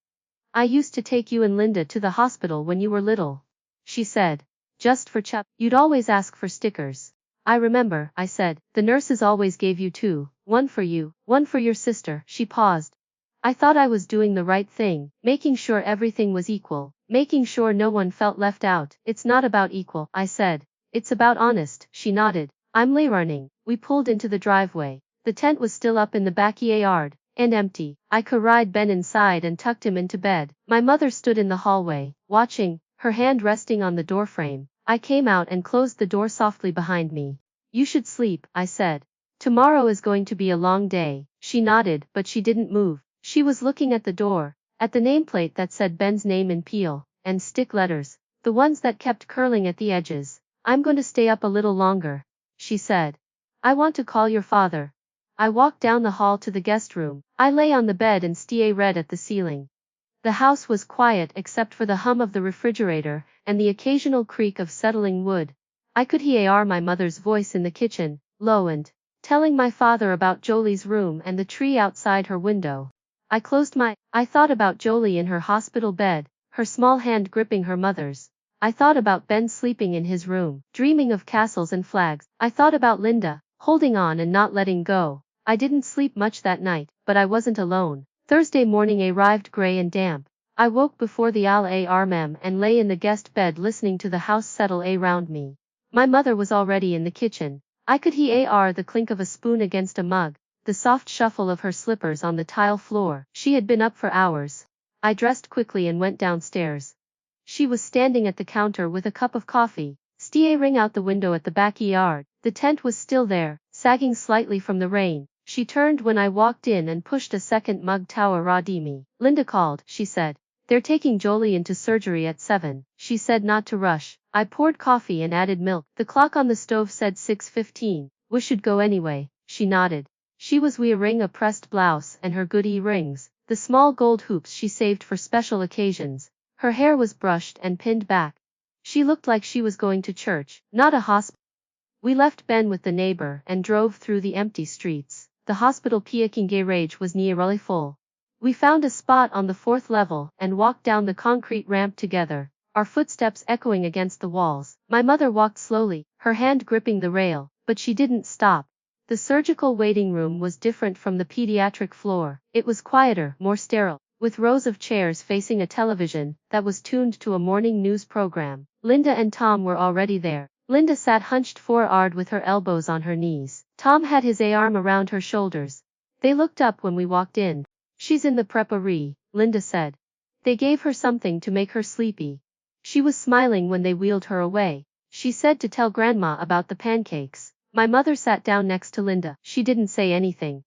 I used to take you and Linda to the hospital when you were little, she said. Just for chuck. You'd always ask for stickers. I remember, I said. The nurses always gave you 2, one for you, one for your sister. She paused. I thought I was doing the right thing, making sure everything was equal, making sure no one felt left out. It's not about equal, I said. It's about honest, she nodded. I'm learning. We pulled into the driveway. The tent was still up in the backyard, and empty. I carried Ben inside and tucked him into bed. My mother stood in the hallway, watching, her hand resting on the doorframe. I came out and closed the door softly behind me. You should sleep, I said. Tomorrow is going to be a long day. She nodded, but she didn't move. She was looking at the door, at the nameplate that said Ben's name in peel and stick letters, the ones that kept curling at the edges. I'm going to stay up a little longer, she said. I want to call your father. I walked down the hall to the guest room. I lay on the bed and stared at the ceiling. The house was quiet except for the hum of the refrigerator and the occasional creak of settling wood. I could hear my mother's voice in the kitchen, low and telling my father about Jolie's room and the tree outside her window. I thought about Jolie in her hospital bed, her small hand gripping her mother's. I thought about Ben sleeping in his room, dreaming of castles and flags. I thought about Linda, holding on and not letting go. I didn't sleep much that night, but I wasn't alone. Thursday morning arrived gray and damp. I woke before the alarm and lay in the guest bed listening to the house settle around me. My mother was already in the kitchen. I could hear the clink of a spoon against a mug, the soft shuffle of her slippers on the tile floor. She had been up for hours. I dressed quickly and went downstairs. She was standing at the counter with a cup of coffee, staring out the window at the backyard. The tent was still there, sagging slightly from the rain. She turned when I walked in and pushed a second mug toward me. Linda called, she said. They're taking Jolie into surgery at 7. She said not to rush. I poured coffee and added milk. The clock on the stove said 6:15. We should go anyway. She nodded. She was wearing a pressed blouse and her good earrings, the small gold hoops she saved for special occasions. Her hair was brushed and pinned back. She looked like she was going to church, not a hospital. We left Ben with the neighbor and drove through the empty streets. The hospital parking garage was nearly full. We found a spot on the 4th level and walked down the concrete ramp together, our footsteps echoing against the walls. My mother walked slowly, her hand gripping the rail, but she didn't stop. The surgical waiting room was different from the pediatric floor. It was quieter, more sterile, with rows of chairs facing a television that was tuned to a morning news program. Linda and Tom were already there. Linda sat hunched forward with her elbows on her knees. Tom had his arm around her shoulders. They looked up when we walked in. She's in the preparatory, Linda said. They gave her something to make her sleepy. She was smiling when they wheeled her away. She said to tell Grandma about the pancakes. My mother sat down next to Linda. She didn't say anything.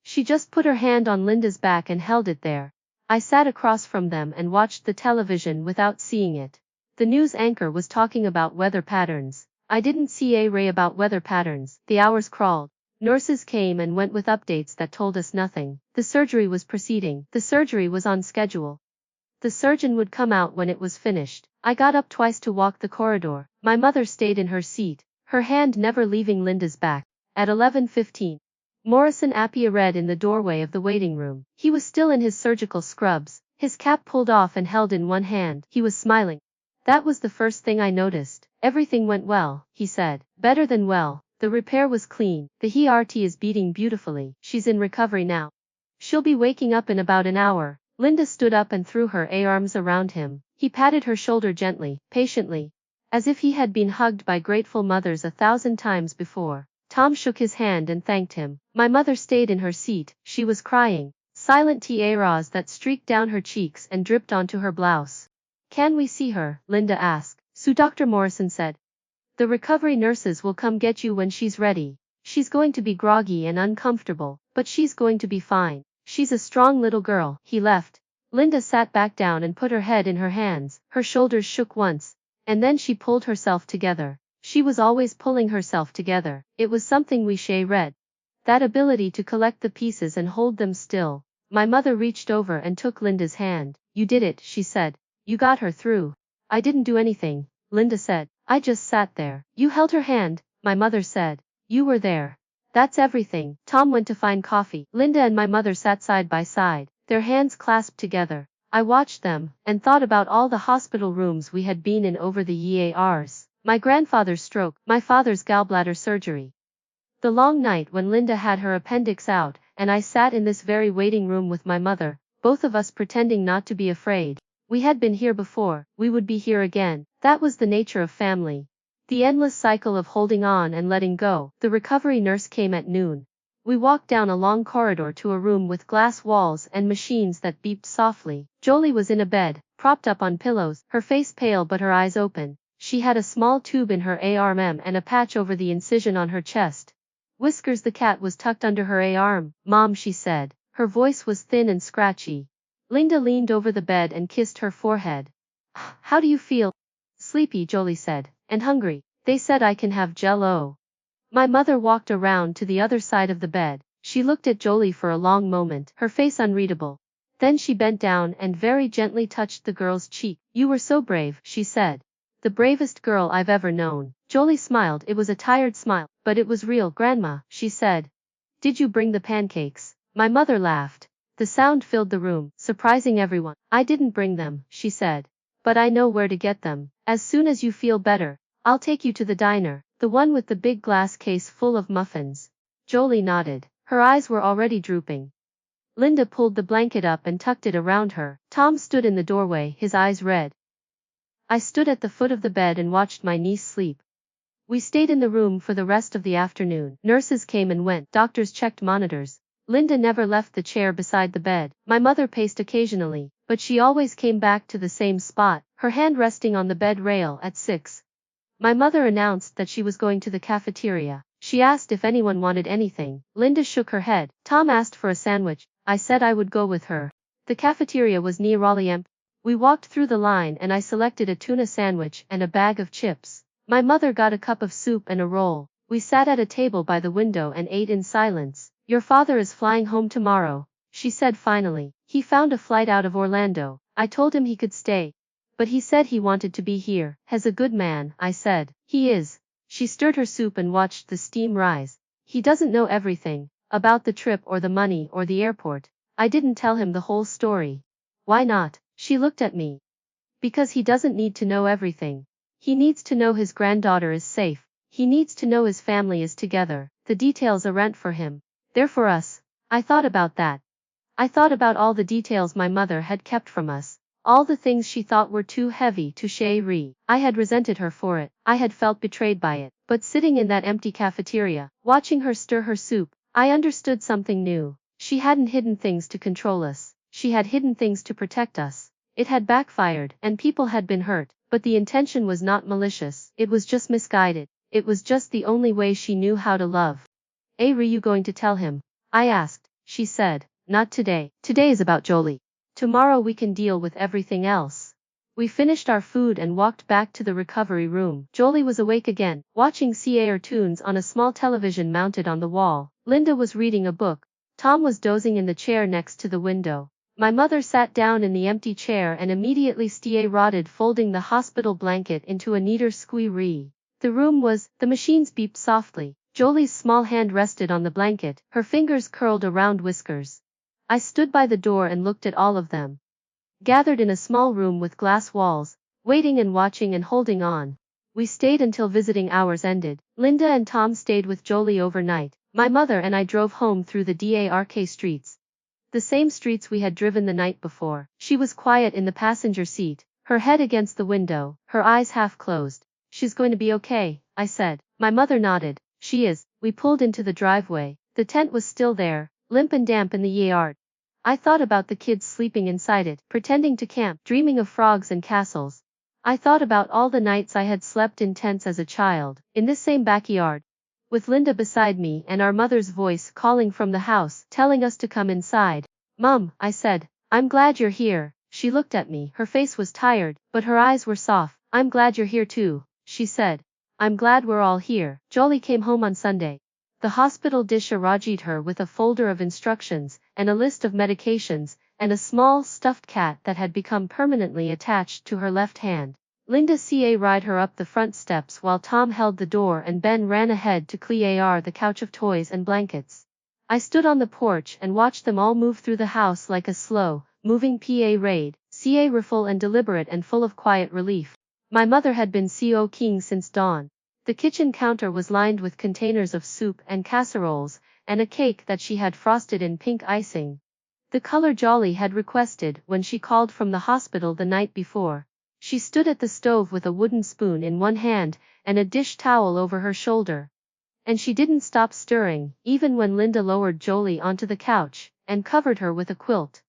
She just put her hand on Linda's back and held it there. I sat across from them and watched the television without seeing it. The news anchor was talking about weather patterns. I didn't see a ray about weather patterns. The hours crawled. Nurses came and went with updates that told us nothing. The surgery was proceeding. The surgery was on schedule. The surgeon would come out when it was finished. I got up twice to walk the corridor. My mother stayed in her seat, her hand never leaving Linda's back. At 11:15, Morrison appeared in the doorway of the waiting room. He was still in his surgical scrubs, his cap pulled off and held in one hand. He was smiling. That was the first thing I noticed. Everything went well, he said. Better than well. The repair was clean. The heart is beating beautifully. She's in recovery now. She'll be waking up in about an hour. Linda stood up and threw her arms around him. He patted her shoulder gently, patiently, as if he had been hugged by grateful mothers 1,000 times before. Tom shook his hand and thanked him. My mother stayed in her seat. She was crying. Silent tears that streaked down her cheeks and dripped onto her blouse. Can we see her? Linda asked. So Dr. Morrison said. The recovery nurses will come get you when she's ready. She's going to be groggy and uncomfortable, but she's going to be fine. She's a strong little girl. He left. Linda sat back down and put her head in her hands. Her shoulders shook once, and then she pulled herself together. She was always pulling herself together. It was something we read. That ability to collect the pieces and hold them still. My mother reached over and took Linda's hand. You did it, she said. You got her through. I didn't do anything, Linda said. I just sat there. You held her hand, my mother said. You were there. That's everything. Tom went to find coffee. Linda and my mother sat side by side, their hands clasped together. I watched them, and thought about all the hospital rooms we had been in over the years. My grandfather's stroke, my father's gallbladder surgery. The long night when Linda had her appendix out, and I sat in this very waiting room with my mother, both of us pretending not to be afraid. We had been here before, we would be here again. That was the nature of family. The endless cycle of holding on and letting go. The recovery nurse came at noon. We walked down a long corridor to a room with glass walls and machines that beeped softly. Jolie was in a bed, propped up on pillows, her face pale but her eyes open. She had a small tube in her arm and a patch over the incision on her chest. Whiskers the cat was tucked under her arm. Mom, she said. Her voice was thin and scratchy. Linda leaned over the bed and kissed her forehead. How do you feel? Sleepy, Jolie said. And hungry. They said I can have Jell-O. My mother walked around to the other side of the bed. She looked at Jolie for a long moment, her face unreadable. Then she bent down and very gently touched the girl's cheek. You were so brave, she said. The bravest girl I've ever known. Jolie smiled. It was a tired smile, but it was real. Grandma, she said. Did you bring the pancakes? My mother laughed. The sound filled the room, surprising everyone. I didn't bring them, she said. But I know where to get them. As soon as you feel better, I'll take you to the diner, the one with the big glass case full of muffins. Jolie nodded. Her eyes were already drooping. Linda pulled the blanket up and tucked it around her. Tom stood in the doorway, his eyes red. I stood at the foot of the bed and watched my niece sleep. We stayed in the room for the rest of the afternoon. Nurses came and went. Doctors checked monitors. Linda never left the chair beside the bed. My mother paced occasionally, but she always came back to the same spot, her hand resting on the bed rail. At 6. My mother announced that she was going to the cafeteria. She asked if anyone wanted anything. Linda shook her head. Tom asked for a sandwich. I said I would go with her. The cafeteria was nearly empty. We walked through the line and I selected a tuna sandwich and a bag of chips. My mother got a cup of soup and a roll. We sat at a table by the window and ate in silence. Your father is flying home tomorrow, she said finally. He found a flight out of Orlando. I told him he could stay. But he said he wanted to be here. As a good man, I said. He is. She stirred her soup and watched the steam rise. He doesn't know everything, about the trip or the money or the airport. I didn't tell him the whole story. Why not? She looked at me. Because he doesn't need to know everything. He needs to know his granddaughter is safe. He needs to know his family is together. The details aren't for him. They're for us. I thought about that. I thought about all the details my mother had kept from us. All the things she thought were too heavy to share. I had resented her for it. I had felt betrayed by it. But sitting in that empty cafeteria, watching her stir her soup, I understood something new. She hadn't hidden things to control us. She had hidden things to protect us. It had backfired, and people had been hurt, but the intention was not malicious. It was just misguided. It was just the only way she knew how to love. Are you going to tell him? I asked. She said, not today. Today is about Jolie. Tomorrow we can deal with everything else. We finished our food and walked back to the recovery room. Jolie was awake again, watching cartoons on a small television mounted on the wall. Linda was reading a book. Tom was dozing in the chair next to the window. My mother sat down in the empty chair and immediately started folding the hospital blanket into a neater square. The machines beeped softly. Jolie's small hand rested on the blanket, her fingers curled around whiskers. I stood by the door and looked at all of them. Gathered in a small room with glass walls, waiting and watching and holding on. We stayed until visiting hours ended. Linda and Tom stayed with Jolie overnight. My mother and I drove home through the dark streets. The same streets we had driven the night before. She was quiet in the passenger seat, her head against the window, her eyes half closed. She's going to be okay, I said. My mother nodded. She is. We pulled into the driveway. The tent was still there, limp and damp in the yard. I thought about the kids sleeping inside it, pretending to camp, dreaming of frogs and castles. I thought about all the nights I had slept in tents as a child, in this same backyard, with Linda beside me and our mother's voice calling from the house, telling us to come inside. Mom, I said, I'm glad you're here. She looked at me. Her face was tired, but her eyes were soft. I'm glad you're here too, she said. I'm glad we're all here. Jolie came home on Sunday. The hospital discharged her with a folder of instructions, and a list of medications, and a small stuffed cat that had become permanently attached to her left hand. Linda ride her up the front steps while Tom held the door and Ben ran ahead to clear the couch of toys and blankets. I stood on the porch and watched them all move through the house like a slow, moving parade, full and deliberate and full of quiet relief. My mother had been king since dawn. The kitchen counter was lined with containers of soup and casseroles, and a cake that she had frosted in pink icing. The color Jolie had requested when she called from the hospital the night before. She stood at the stove with a wooden spoon in one hand, and a dish towel over her shoulder. And she didn't stop stirring, even when Linda lowered Jolie onto the couch, and covered her with a quilt.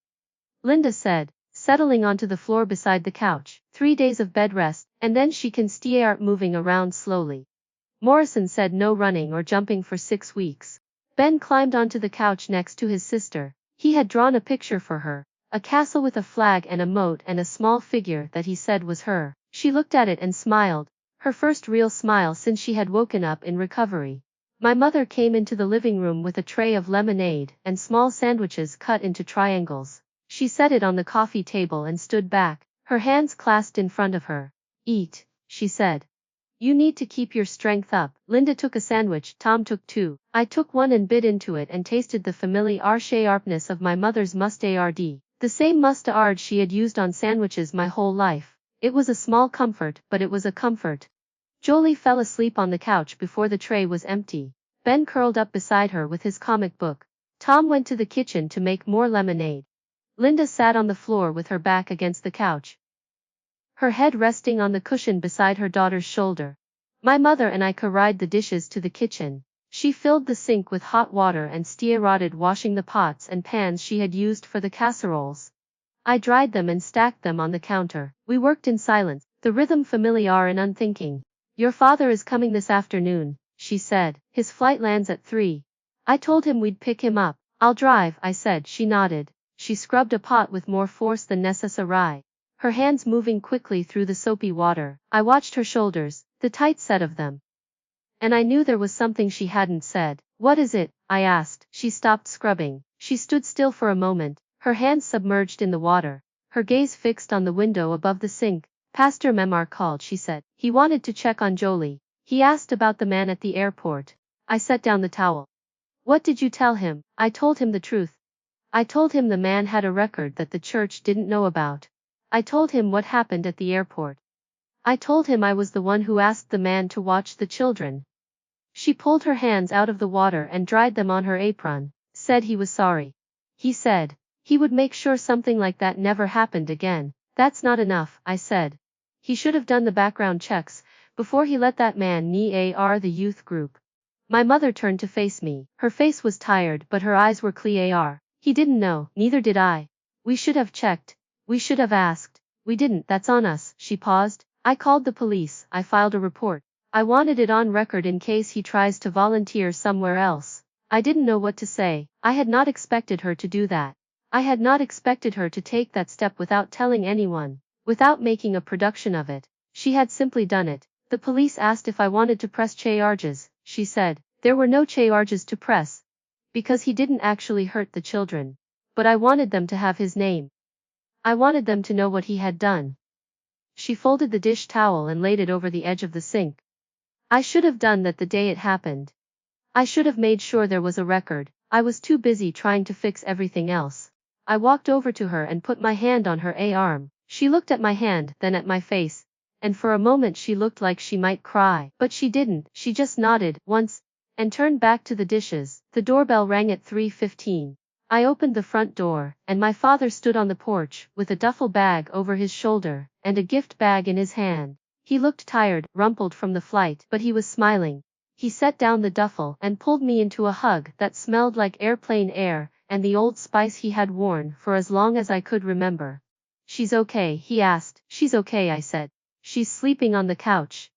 Linda said, settling onto the floor beside the couch, 3 days of bed rest, and then she can start moving around slowly. Morrison said no running or jumping for 6 weeks. Ben climbed onto the couch next to his sister. He had drawn a picture for her, a castle with a flag and a moat and a small figure that he said was her. She looked at it and smiled, her first real smile since she had woken up in recovery. My mother came into the living room with a tray of lemonade and small sandwiches cut into triangles. She set it on the coffee table and stood back, her hands clasped in front of her. Eat, she said. You need to keep your strength up. Linda took a sandwich, Tom took two. I took one and bit into it and tasted the familiar sharpness of my mother's mustard. The same mustard she had used on sandwiches my whole life. It was a small comfort, but it was a comfort. Jolie fell asleep on the couch before the tray was empty. Ben curled up beside her with his comic book. Tom went to the kitchen to make more lemonade. Linda sat on the floor with her back against the couch, her head resting on the cushion beside her daughter's shoulder. My mother and I carried the dishes to the kitchen. She filled the sink with hot water and started washing the pots and pans she had used for the casseroles. I dried them and stacked them on the counter. We worked in silence, the rhythm familiar and unthinking. Your father is coming this afternoon, she said. His flight lands at 3. I told him we'd pick him up. I'll drive, I said. She nodded. She scrubbed a pot with more force than necessary, her hands moving quickly through the soapy water. I watched her shoulders, the tight set of them, and I knew there was something she hadn't said. What is it? I asked. She stopped scrubbing. She stood still for a moment, her hands submerged in the water, her gaze fixed on the window above the sink. Pastor Memar called, she said. He wanted to check on Jolie. He asked about the man at the airport. I set down the towel. What did you tell him? I told him the truth. I told him the man had a record that the church didn't know about. I told him what happened at the airport. I told him I was the one who asked the man to watch the children. She pulled her hands out of the water and dried them on her apron, said he was sorry. He said he would make sure something like that never happened again. That's not enough, I said. He should have done the background checks before he let that man near the youth group. My mother turned to face me. Her face was tired, but her eyes were clear. He didn't know, neither did I. We should have checked. We should have asked. We didn't. That's on us. She paused. I called the police. I filed a report. I wanted it on record in case he tries to volunteer somewhere else. I didn't know what to say. I had not expected her to do that. I had not expected her to take that step without telling anyone, without making a production of it. She had simply done it. The police asked if I wanted to press charges. She said there were no charges to press, because he didn't actually hurt the children. But I wanted them to have his name. I wanted them to know what he had done. She folded the dish towel and laid it over the edge of the sink. I should have done that the day it happened. I should have made sure there was a record. I was too busy trying to fix everything else. I walked over to her and put my hand on her arm. She looked at my hand, then at my face, and for a moment she looked like she might cry. But she didn't. She just nodded once and turned back to the dishes. The doorbell rang at 3:15. I opened the front door, and my father stood on the porch with a duffel bag over his shoulder and a gift bag in his hand. He looked tired, rumpled from the flight, but he was smiling. He set down the duffel and pulled me into a hug that smelled like airplane air and the Old Spice he had worn for as long as I could remember. She's okay, he asked. She's okay, I said. She's sleeping on the couch.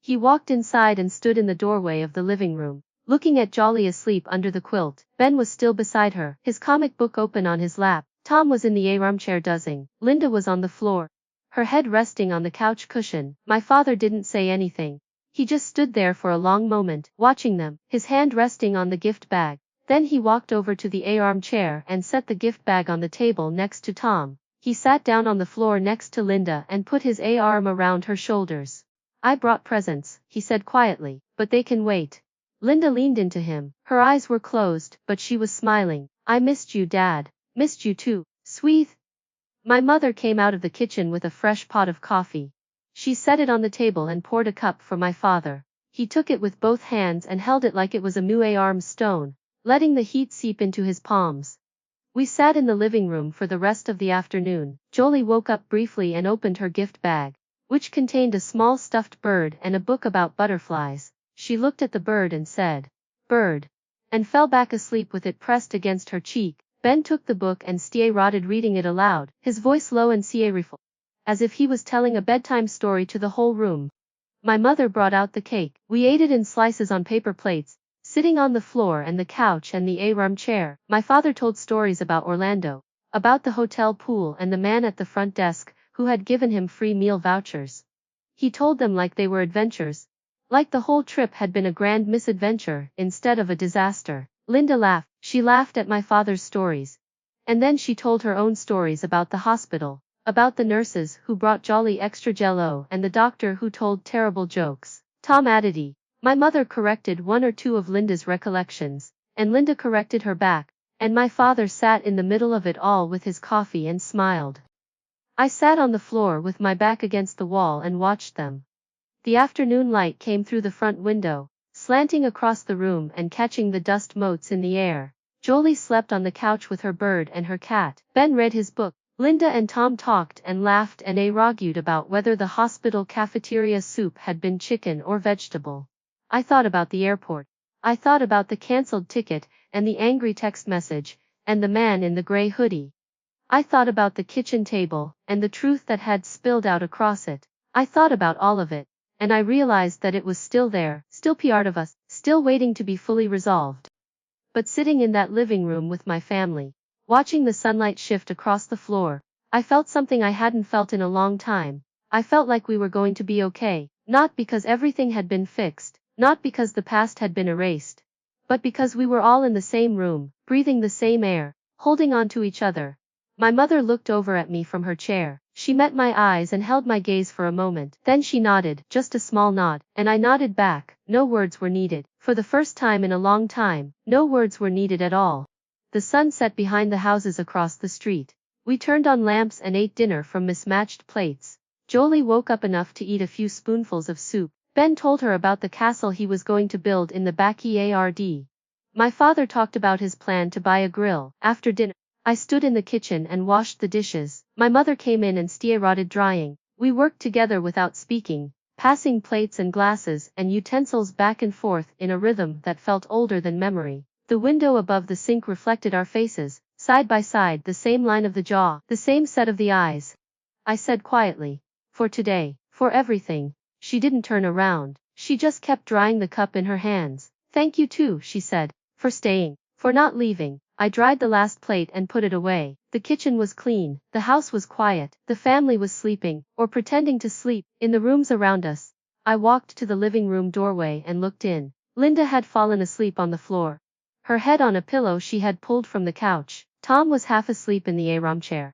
He walked inside and stood in the doorway of the living room, looking at Jolie asleep under the quilt. Ben was still beside her, his comic book open on his lap. Tom was in the armchair dozing. Linda was on the floor, her head resting on the couch cushion. My father didn't say anything. He just stood there for a long moment, watching them, his hand resting on the gift bag. Then he walked over to the armchair and set the gift bag on the table next to Tom. He sat down on the floor next to Linda and put his arm around her shoulders. I brought presents, he said quietly, but they can wait. Linda leaned into him. Her eyes were closed, but she was smiling. I missed you, Dad. Missed you too, sweet. My mother came out of the kitchen with a fresh pot of coffee. She set it on the table and poured a cup for my father. He took it with both hands and held it like it was a mu'arm stone, letting the heat seep into his palms. We sat in the living room for the rest of the afternoon. Jolie woke up briefly and opened her gift bag, which contained a small stuffed bird and a book about butterflies. She looked at the bird and said, "Bird," and fell back asleep with it pressed against her cheek. Ben took the book and started reading it aloud, his voice low and cheerful, as if he was telling a bedtime story to the whole room. My mother brought out the cake. We ate it in slices on paper plates, sitting on the floor and the couch and the armchair. My father told stories about Orlando, about the hotel pool and the man at the front desk who had given him free meal vouchers. He told them like they were adventures, like the whole trip had been a grand misadventure instead of a disaster. Linda laughed. She laughed at my father's stories, and then she told her own stories about the hospital, About the nurses who brought jolly extra jello and the doctor who told terrible jokes. Tom added. My mother corrected one or two of Linda's recollections, and Linda corrected her back, and my father sat in the middle of it all with his coffee and smiled. I sat on the floor with my back against the wall and watched them. The afternoon light came through the front window, slanting across the room and catching the dust motes in the air. Jolie slept on the couch with her bird and her cat. Ben read his book. Linda and Tom talked and laughed and argued about whether the hospital cafeteria soup had been chicken or vegetable. I thought about the airport. I thought about the cancelled ticket, and the angry text message, and the man in the gray hoodie. I thought about the kitchen table, and the truth that had spilled out across it. I thought about all of it, and I realized that it was still there, still part of us, still waiting to be fully resolved. But sitting in that living room with my family, watching the sunlight shift across the floor, I felt something I hadn't felt in a long time. I felt like we were going to be okay, not because everything had been fixed, not because the past had been erased, but because we were all in the same room, breathing the same air, holding on to each other. My mother looked over at me from her chair. She met my eyes and held my gaze for a moment. Then she nodded, just a small nod, and I nodded back. No words were needed. For the first time in a long time, no words were needed at all. The sun set behind the houses across the street. We turned on lamps and ate dinner from mismatched plates. Jolie woke up enough to eat a few spoonfuls of soup. Ben told her about the castle he was going to build in the backyard. My father talked about his plan to buy a grill. After dinner, I stood in the kitchen and washed the dishes. My mother came in and started drying. We worked together without speaking, passing plates and glasses and utensils back and forth in a rhythm that felt older than memory. The window above the sink reflected our faces, side by side, the same line of the jaw, the same set of the eyes. I said quietly, "For today, for everything." She didn't turn around. She just kept drying the cup in her hands. "Thank you too," she said, "for staying, for not leaving." I dried the last plate and put it away. The kitchen was clean, the house was quiet, the family was sleeping, or pretending to sleep, in the rooms around us. I walked to the living room doorway and looked in. Linda had fallen asleep on the floor, her head on a pillow she had pulled from the couch. Tom was half asleep in the armchair.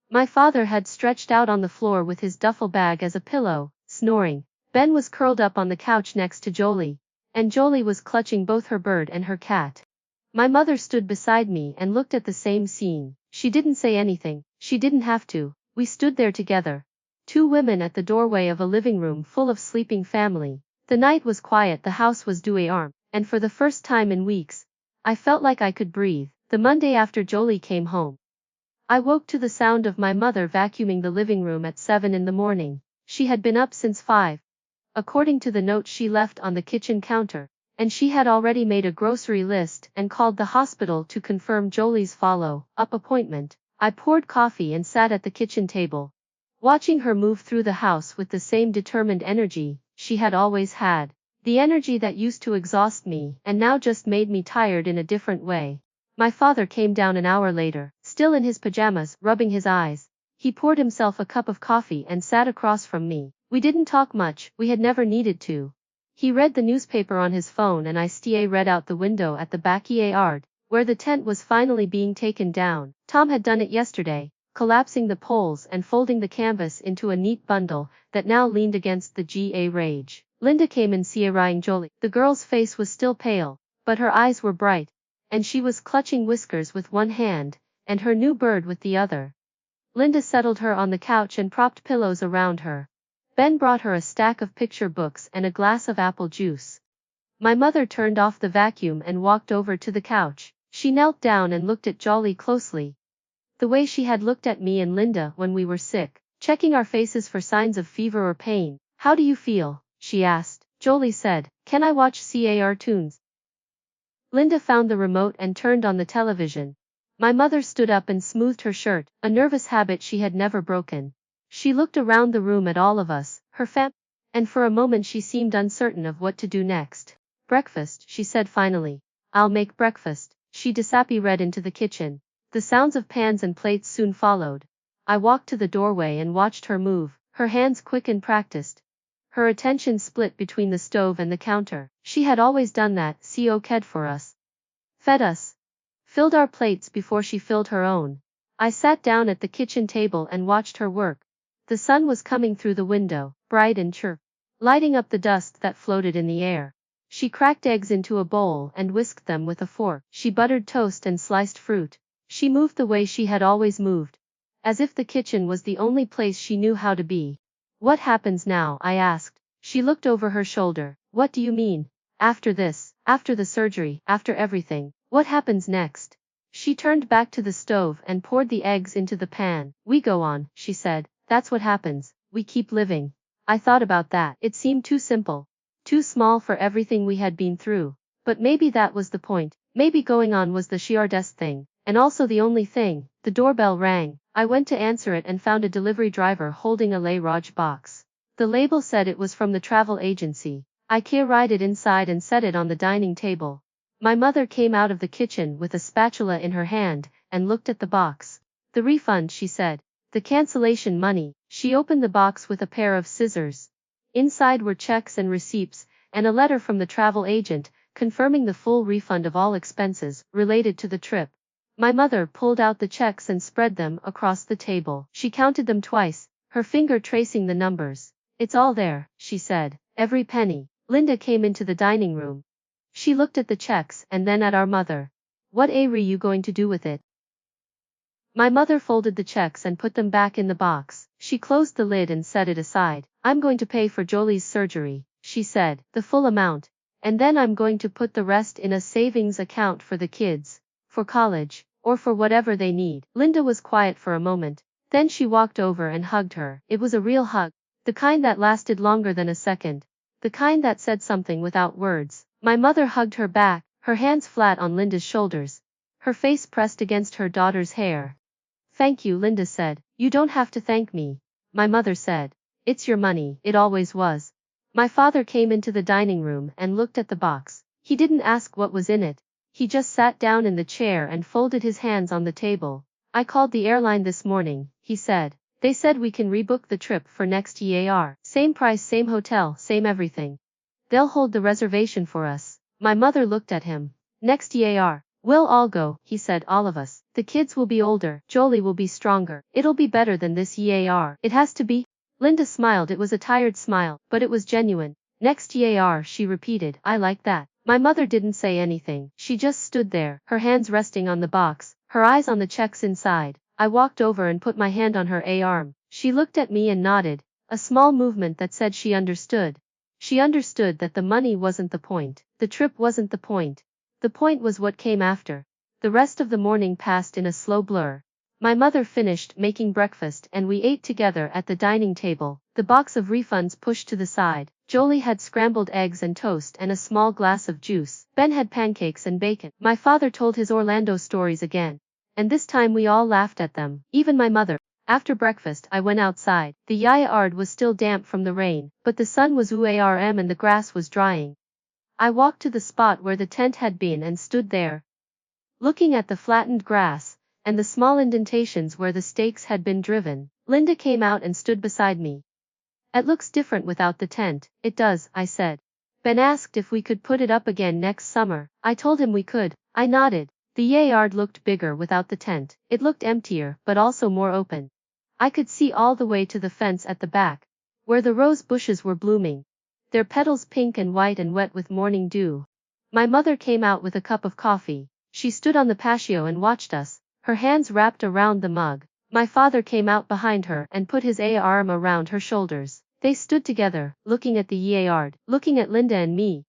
My father had stretched out on the floor with his duffel bag as a pillow, snoring. Ben was curled up on the couch next to Jolie, and Jolie was clutching both her bird and her cat. My mother stood beside me and looked at the same scene. She didn't say anything. She didn't have to. We stood there together. Two women at the doorway of a living room full of sleeping family. The night was quiet, the house was warm, and for the first time in weeks, I felt like I could breathe. The Monday after Jolie came home, I woke to the sound of my mother vacuuming the living room at 7 in the morning. She had been up since 5. According to the note she left on the kitchen counter, and she had already made a grocery list and called the hospital to confirm Jolie's follow-up appointment. I poured coffee and sat at the kitchen table, watching her move through the house with the same determined energy she had always had. The energy that used to exhaust me and now just made me tired in a different way. My father came down an hour later, still in his pajamas, rubbing his eyes. He poured himself a cup of coffee and sat across from me. We didn't talk much, we had never needed to. He read the newspaper on his phone and I read out the window at the backyard, where the tent was finally being taken down. Tom had done it yesterday, collapsing the poles and folding the canvas into a neat bundle that now leaned against the rage. Linda came in seeing Jolie. The girl's face was still pale, but her eyes were bright, and she was clutching Whiskers with one hand, and her new bird with the other. Linda settled her on the couch and propped pillows around her. Ben brought her a stack of picture books and a glass of apple juice. My mother turned off the vacuum and walked over to the couch. She knelt down and looked at Jolie closely, the way she had looked at me and Linda when we were sick, checking our faces for signs of fever or pain. "How do you feel?" she asked. Jolie said, "Can I watch cartoons?" Linda found the remote and turned on the television. My mother stood up and smoothed her shirt, a nervous habit she had never broken. She looked around the room at all of us, her family, and for a moment she seemed uncertain of what to do next. "Breakfast," she said finally. "I'll make breakfast." She read into the kitchen. The sounds of pans and plates soon followed. I walked to the doorway and watched her move, her hands quick and practiced, her attention split between the stove and the counter. She had always done that, cared for us, fed us, filled our plates before she filled her own. I sat down at the kitchen table and watched her work. The sun was coming through the window, bright and chirp, lighting up the dust that floated in the air. She cracked eggs into a bowl and whisked them with a fork. She buttered toast and sliced fruit. She moved the way she had always moved, as if the kitchen was the only place she knew how to be. What happens now? I asked. She looked over her shoulder. What do you mean? After this, after the surgery, after everything, what happens next? She turned back to the stove and poured the eggs into the pan. We go on, she said. That's what happens. We keep living. I thought about that. It seemed too simple, too small for everything we had been through. But maybe that was the point. Maybe going on was the sheerdest thing, and also the only thing. The doorbell rang. I went to answer it and found a delivery driver holding a lay Raj box. The label said it was from the travel agency. I carried it inside and set it on the dining table. My mother came out of the kitchen with a spatula in her hand and looked at the box. The refund, she said. The cancellation money. She opened the box with a pair of scissors. Inside were checks and receipts, and a letter from the travel agent, confirming the full refund of all expenses related to the trip. My mother pulled out the checks and spread them across the table. She counted them twice, her finger tracing the numbers. It's all there, she said. Every penny. Linda came into the dining room. She looked at the checks and then at our mother. What are you going to do with it? My mother folded the checks and put them back in the box. She closed the lid and set it aside. I'm going to pay for Jolie's surgery, she said, the full amount. And then I'm going to put the rest in a savings account for the kids, for college, or for whatever they need. Linda was quiet for a moment. Then she walked over and hugged her. It was a real hug. The kind that lasted longer than a second. The kind that said something without words. My mother hugged her back, her hands flat on Linda's shoulders, her face pressed against her daughter's hair. Thank you, Linda said. You don't have to thank me, my mother said. It's your money, it always was. My father came into the dining room and looked at the box. He didn't ask what was in it. He just sat down in the chair and folded his hands on the table. I called the airline this morning, he said. They said we can rebook the trip for next year. Same price, same hotel, same everything. They'll hold the reservation for us. My mother looked at him. Next year. We'll all go, he said, all of us. The kids will be older, Jolie will be stronger. It'll be better than this year. It has to be. Linda smiled. It was a tired smile, but it was genuine. Next year, she repeated. I like that. My mother didn't say anything. She just stood there, her hands resting on the box, her eyes on the checks inside. I walked over and put my hand on her arm. She looked at me and nodded, a small movement that said she understood. She understood that the money wasn't the point. The trip wasn't the point. The point was what came after. The rest of the morning passed in a slow blur. My mother finished making breakfast and we ate together at the dining table, the box of refunds pushed to the side. Jolie had scrambled eggs and toast and a small glass of juice. Ben had pancakes and bacon. My father told his Orlando stories again. And this time we all laughed at them, even my mother. After breakfast I went outside. The yard was still damp from the rain, but the sun was warm and the grass was drying. I walked to the spot where the tent had been and stood there, looking at the flattened grass, and the small indentations where the stakes had been driven. Linda came out and stood beside me. It looks different without the tent. It does, I said. Ben asked if we could put it up again next summer. I told him we could. I nodded. The yard looked bigger without the tent. It looked emptier, but also more open. I could see all the way to the fence at the back, where the rose bushes were blooming, their petals pink and white and wet with morning dew. My mother came out with a cup of coffee. She stood on the patio and watched us, her hands wrapped around the mug. My father came out behind her and put his arm around her shoulders. They stood together, looking at the yard, looking at Linda and me,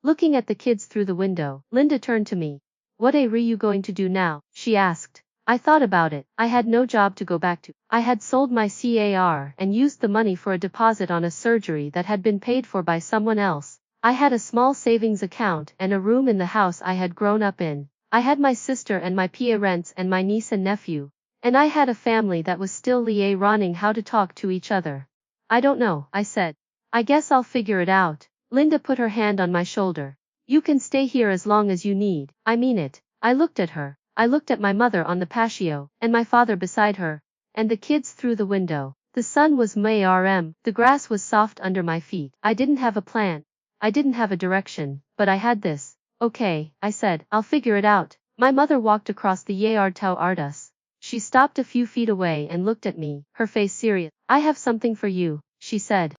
looking at the kids through the window. Linda turned to me. What are you going to do now? She asked. I thought about it. I had no job to go back to. I had sold my car and used the money for a deposit on a surgery that had been paid for by someone else. I had a small savings account and a room in the house I had grown up in. I had my sister and my parents and my niece and nephew. And I had a family that was still learning how to talk to each other. I don't know, I said. I guess I'll figure it out. Linda put her hand on my shoulder. You can stay here as long as you need. I mean it. I looked at her. I looked at my mother on the patio, and my father beside her, and the kids through the window. The sun was warm, the grass was soft under my feet. I didn't have a plan. I didn't have a direction, but I had this. Okay, I said, I'll figure it out. My mother walked across the yard toward us. She stopped a few feet away and looked at me, her face serious. I have something for you, she said.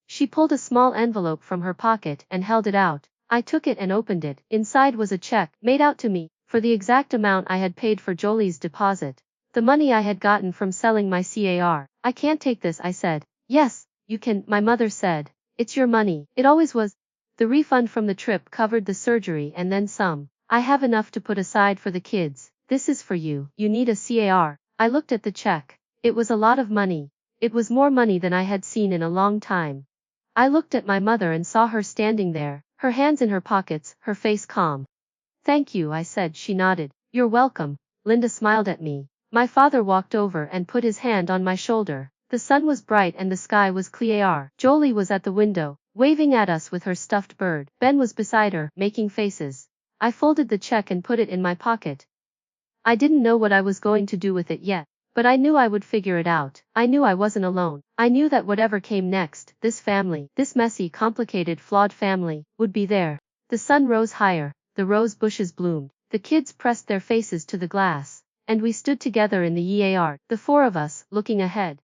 She pulled a small envelope from her pocket and held it out. I took it and opened it. Inside was a check, made out to me, for the exact amount I had paid for Jolie's deposit. The money I had gotten from selling my car. I can't take this, I said. Yes, you can, my mother said. It's your money. It always was. The refund from the trip covered the surgery and then some. I have enough to put aside for the kids. This is for you. You need a car. I looked at the check. It was a lot of money. It was more money than I had seen in a long time. I looked at my mother and saw her standing there, her hands in her pockets, her face calm. Thank you, I said. She nodded. You're welcome. Linda smiled at me. My father walked over and put his hand on my shoulder. The sun was bright and the sky was clear. Jolie was at the window, waving at us with her stuffed bird. Ben was beside her, making faces. I folded the check and put it in my pocket. I didn't know what I was going to do with it yet, but I knew I would figure it out. I knew I wasn't alone. I knew that whatever came next, this family, this messy, complicated, flawed family, would be there. The sun rose higher, the rose bushes bloomed, the kids pressed their faces to the glass, and we stood together in the yard, the four of us, looking ahead.